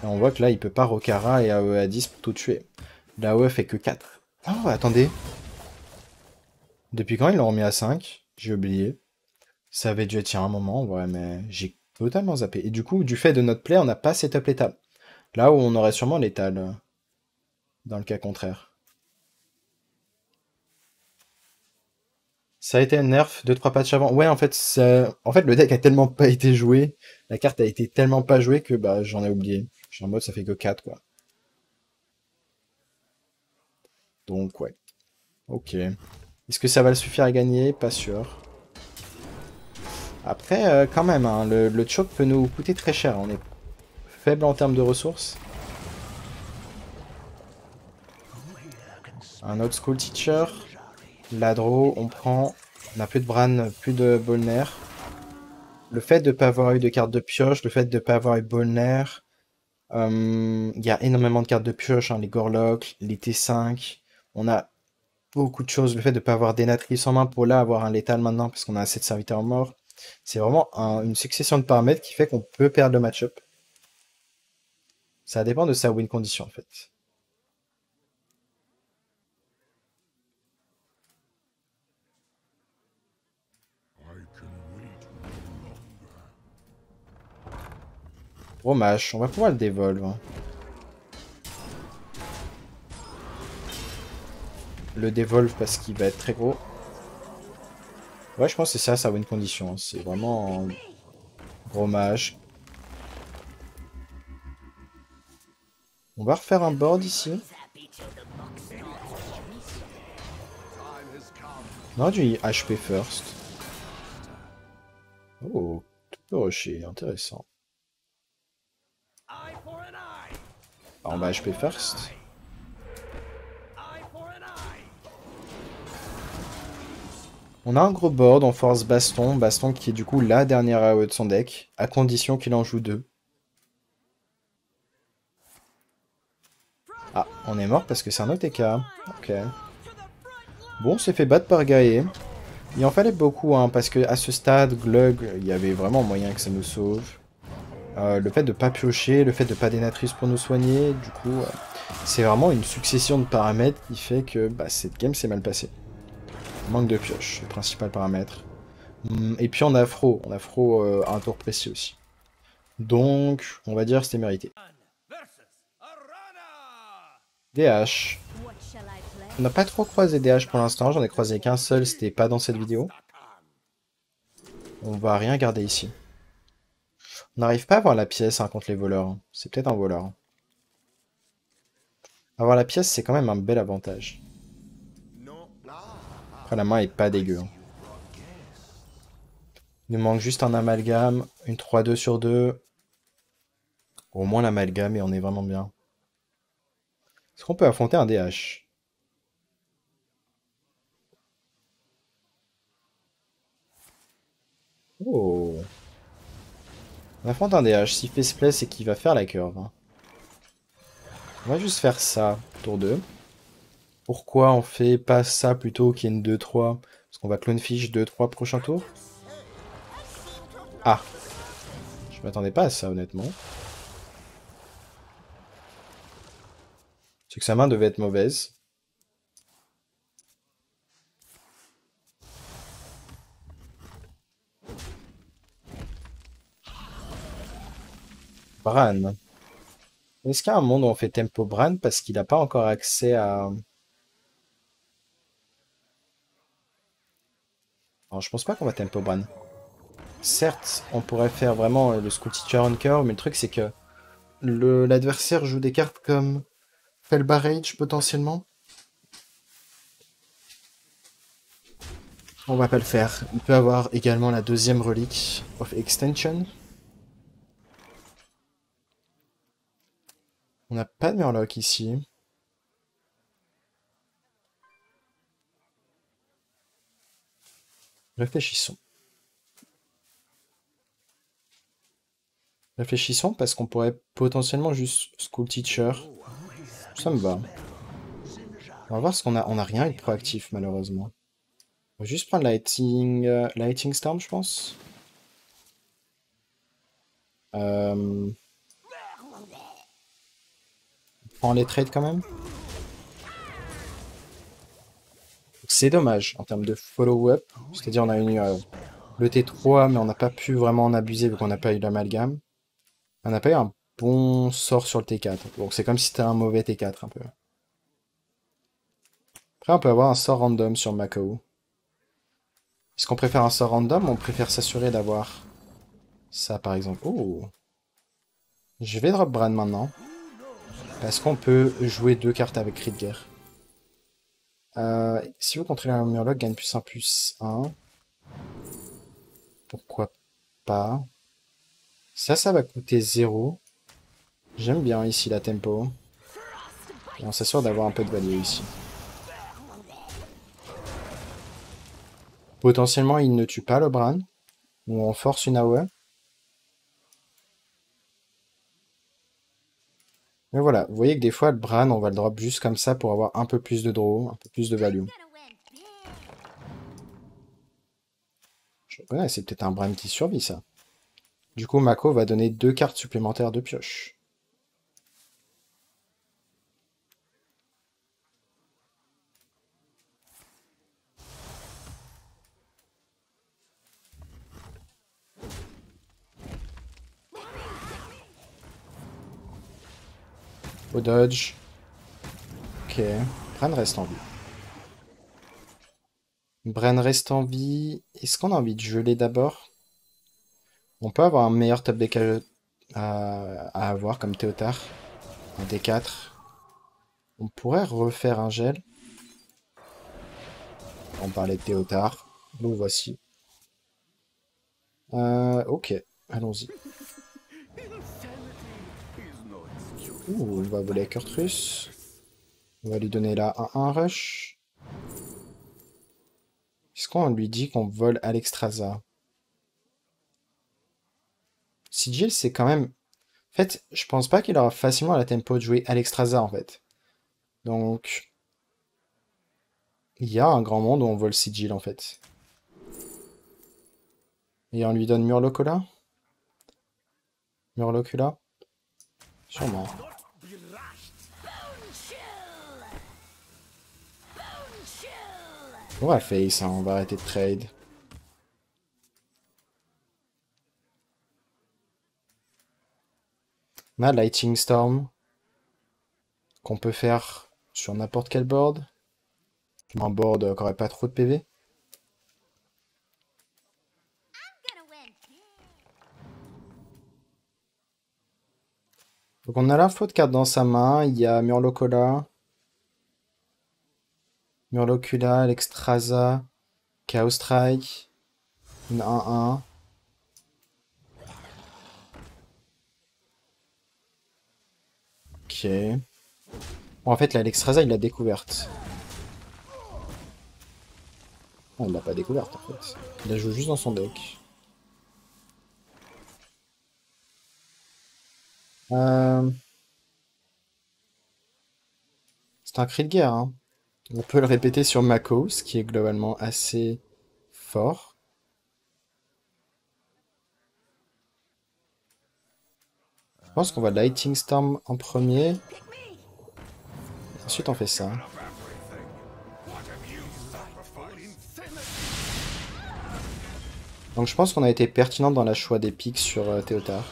Et on voit que là, il peut pas Rokara et AOE à 10 pour tout tuer. L'AOE fait que 4. Oh, attendez. Depuis quand ils l'ont remis à 5? J'ai oublié. Ça avait dû être il y a un moment, ouais, mais j'ai totalement zappé. Et du coup, du fait de notre play, on n'a pas setup l'étal. Là où on aurait sûrement l'étal, dans le cas contraire. Ça a été un nerf 2-3 patchs avant. Ouais, en fait, le deck a tellement pas été joué, la carte a été tellement pas jouée que bah j'en ai oublié. Je suis en mode ça fait que 4 quoi. Donc ouais. Ok. Est-ce que ça va le suffire à gagner? Pas sûr. Après, quand même, hein, le choke peut nous coûter très cher. On est faible en termes de ressources. Un old school teacher. Ladro, on prend. On n'a plus de Bran, plus de Bolner. Le fait de ne pas avoir eu de carte de pioche, le fait de ne pas avoir eu Bolner. Il y a énormément de cartes de pioche, hein, les Gorloks, les T5. On a beaucoup de choses. Le fait de ne pas avoir Denatrice en main pour là avoir un létal maintenant parce qu'on a assez de serviteurs morts. C'est vraiment une succession de paramètres qui fait qu'on peut perdre le match-up. Ça dépend de sa win condition en fait. Romash, on va pouvoir le dévolve, hein. Le dévolve parce qu'il va être très gros. Ouais, je pense que c'est ça sa win condition, hein. C'est vraiment gros mage. On va refaire un board ici. On aurait dû HP first. Oh, tout le rocher, intéressant. Ah, on va HP first. On a un gros board, on force Baston. Baston qui est du coup la dernière AOE de son deck, à condition qu'il en joue deux. Ah, on est mort parce que c'est un OTK. Ok. Bon, on s'est fait battre par Gaë. Il en fallait beaucoup, hein, parce que à ce stade, Glug, il y avait vraiment moyen que ça nous sauve. Le fait de pas piocher, le fait de pas Dénatrice pour nous soigner, du coup, c'est vraiment une succession de paramètres qui fait que bah, cette game s'est mal passée. Manque de pioche, le principal paramètre. Et puis on a Fro à un tour précis aussi. Donc, on va dire c'était mérité. DH. On n'a pas trop croisé DH pour l'instant, j'en ai croisé qu'un seul, c'était pas dans cette vidéo. On va rien garder ici. On n'arrive pas à voir la pièce hein, contre les voleurs, hein. C'est peut-être un voleur. Avoir la pièce, c'est quand même un bel avantage. Après, la main est pas dégueu, hein. Il nous manque juste un amalgame, une 3-2 sur 2. Au moins l'amalgame et on est vraiment bien. Est-ce qu'on peut affronter un DH? Oh. On affronte un DH. S'il fait splash, c'est qu'il va faire la curve, hein. On va juste faire ça, tour 2. Pourquoi on fait pas ça plutôt qu'il y ait une 2-3? Parce qu'on va clonefish 2-3 prochain tour. Ah. Je m'attendais pas à ça, honnêtement. C'est que sa main devait être mauvaise. Bran. Est-ce qu'il y a un monde où on fait tempo Bran parce qu'il n'a pas encore accès à... Alors, je pense pas qu'on va tempo Bran. Certes, on pourrait faire vraiment le School Teacher on curve, mais le truc c'est que l'adversaire joue des cartes comme Felbarage potentiellement. On va pas le faire. Il peut avoir également la deuxième relique of Extension. On n'a pas de Murloc ici. Réfléchissons. Réfléchissons parce qu'on pourrait potentiellement juste School Teacher. Ça me va. On va voir ce qu'on a. On a rien de proactif malheureusement. On va juste prendre Lighting Storm, je pense. On prend les trades quand même. C'est dommage en termes de follow-up. C'est-à-dire on a eu le T3, mais on n'a pas pu vraiment en abuser vu qu'on n'a pas eu l'amalgame. On n'a pas eu un bon sort sur le T4. Donc c'est comme si c'était un mauvais T4 un peu. Après on peut avoir un sort random sur Macao. Est-ce qu'on préfère un sort random ou on préfère s'assurer d'avoir ça par exemple? Oh. Je vais drop Bran maintenant. Parce qu'on peut jouer deux cartes avec cri de guerre. Si vous contrôlez un Murloc, gagne +1/+1. Pourquoi pas? Ça va coûter 0. J'aime bien ici la tempo. Et on s'assure d'avoir un peu de value ici. Potentiellement, il ne tue pas le Bran. Ou on force une AOE. Mais voilà, vous voyez que des fois, le Bran, on va le drop juste comme ça pour avoir un peu plus de draw, un peu plus de value. Je reconnais, c'est peut-être un Bran qui survit, ça. Du coup, Mako va donner 2 cartes supplémentaires de pioche. Au dodge. Ok, Bran reste en vie. Bran reste en vie. Est-ce qu'on a envie de geler d'abord? On peut avoir un meilleur top deck à avoir comme Théotard. Un D4. On pourrait refaire un gel. On parlait de Théotard. Nous voici. Ok, allons-y. Ouh, on va voler Kurtrus. On va lui donner là un 1 rush. Est-ce qu'on lui dit qu'on vole Alexstrasza? Sigil, c'est quand même... En fait, je pense pas qu'il aura facilement la tempo de jouer Alexstrasza, en fait. Donc, il y a un grand monde où on vole Sigil, en fait. Et on lui donne Murlocola? Murlocula? Sûrement. On va face, hein, on va arrêter de trade. On a Lightning Storm, qu'on peut faire sur n'importe quel board. Un board qui aurait pas trop de PV. Donc on a l'info de carte dans sa main, il y a Murlocola, Murlocula, Alexstrasza, Chaos Strike, une 1-1. Ok. Bon, en fait, l'Alexstrasza, il l'a découverte. Ah, il l'a pas découverte, en fait. Il la joue juste dans son deck. C'est un cri de guerre, hein. On peut le répéter sur Mako, ce qui est globalement assez fort. Je pense qu'on va Lightning Storm en premier. Ensuite, on fait ça. Donc je pense qu'on a été pertinent dans la choix des pics sur Théotard.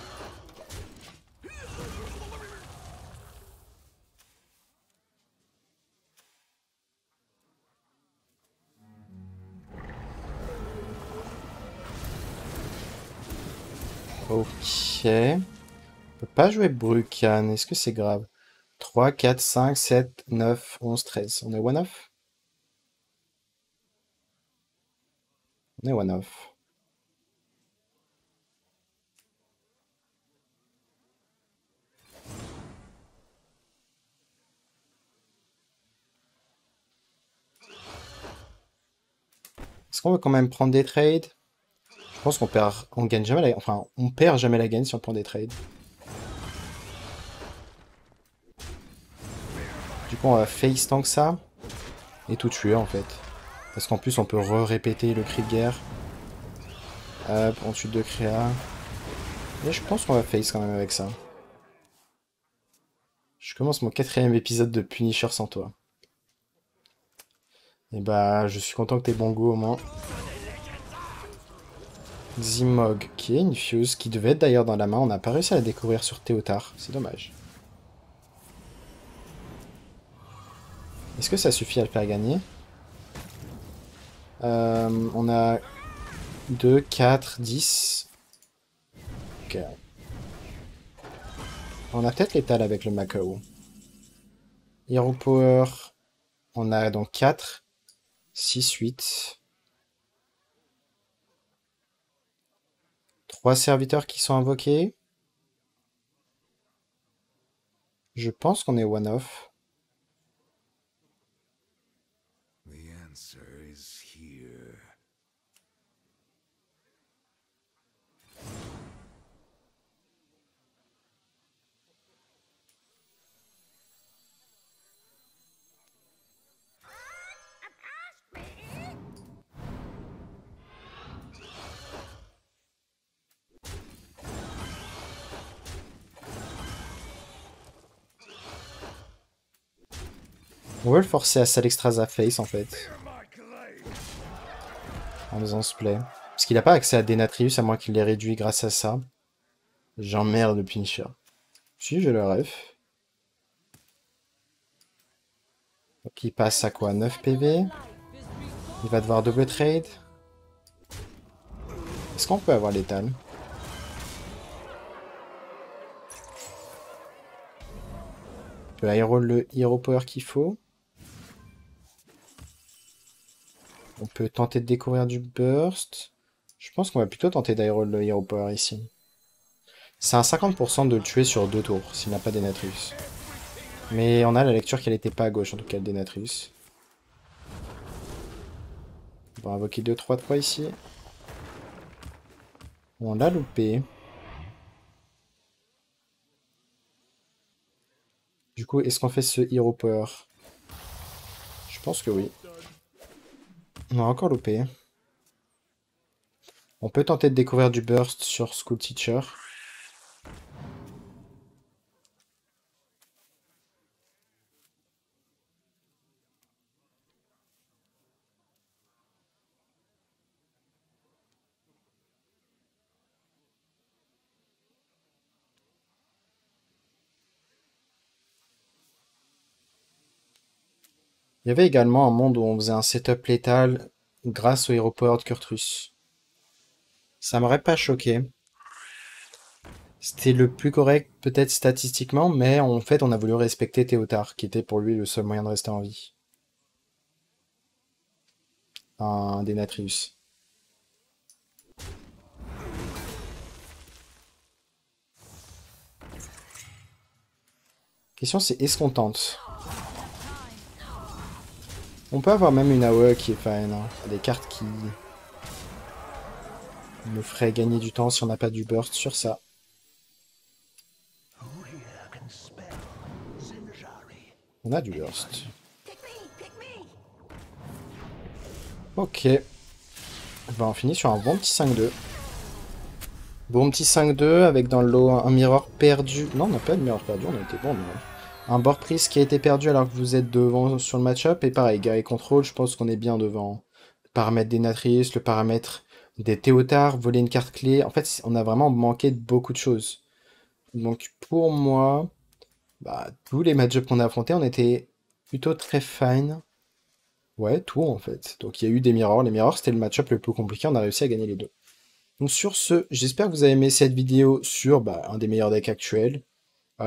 Ok. On peut pas jouer Brucan. Est-ce que c'est grave? 3, 4, 5, 7, 9, 11, 13. On est one-off? On est one-off. Est-ce qu'on veut quand même prendre des trades? Je pense qu'on perd, on gagne jamais la, enfin, on perd jamais la game si on prend des trades. Du coup, on va face tant que ça et tout tuer en fait. Parce qu'en plus, on peut répéter le cri de guerre. Hop, ensuite de créa. Et je pense qu'on va face quand même avec ça. Je commence mon 4e épisode de Punisher sans toi. Et bah, je suis content que t'aies bon goût au moins. Zimog, qui est une fuse, qui devait être d'ailleurs dans la main. On n'a pas réussi à la découvrir sur Théotard. C'est dommage. Est-ce que ça suffit à le faire gagner? On a 2, 4, 10. Ok. On a peut-être l'étal avec le Macao. Hero Power. On a donc 4, 6, 8. 3 serviteurs qui sont invoqués. Je pense qu'on est one-off. On veut le forcer à Salexstrasza face en fait. En faisant ce play. Parce qu'il n'a pas accès à Denatrius à moins qu'il l'ait réduit grâce à ça. J'emmerde le Punisher. Si, je le ref. Donc il passe à quoi? 9 PV. Il va devoir double trade. Est-ce qu'on peut avoir l'étal? On peut aéro le Hero Power qu'il faut. On peut tenter de découvrir du burst. Je pense qu'on va plutôt tenter d'aéro le Hero Power ici. C'est un 50% de le tuer sur 2 tours s'il n'a pas Denatrius. Mais on a la lecture qu'elle n'était pas à gauche, en tout cas le Denatrius. On va invoquer 2-3-3 ici. On l'a loupé. Du coup, est-ce qu'on fait ce Hero Power? Je pense que oui. On a encore loupé. On peut tenter de découvrir du burst sur School Teacher. Il y avait également un monde où on faisait un setup létal grâce au Hero Power de Kurtrus. Ça m'aurait pas choqué. C'était le plus correct peut-être statistiquement, mais en fait on a voulu respecter Théotard, qui était pour lui le seul moyen de rester en vie. Un Denatrius. Question c'est est-ce qu'on tente? On peut avoir même une AOE qui est fine, hein. Des cartes qui nous feraient gagner du temps si on n'a pas du burst sur ça. On a du burst. Ok. Ben, on finit sur un bon petit 5-2. Bon petit 5-2 avec dans le lot un mirror perdu. Non, on n'a pas de mirror perdu, on a été bon. Un board prise qui a été perdu alors que vous êtes devant sur le match-up. Et pareil, Guerrier Control, je pense qu'on est bien devant. Le paramètre des Natrius, le paramètre des Théotards, voler une carte clé. En fait, on a vraiment manqué de beaucoup de choses. Donc pour moi, bah, tous les match-ups qu'on a affrontés, on était plutôt très fine. Ouais, tout en fait. Donc il y a eu des mirrors. Les mirrors, c'était le match-up le plus compliqué. On a réussi à gagner les deux. Donc sur ce, j'espère que vous avez aimé cette vidéo sur un des meilleurs decks actuels.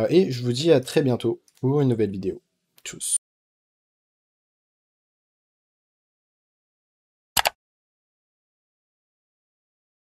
Et je vous dis à très bientôt pour une nouvelle vidéo. Tchuss.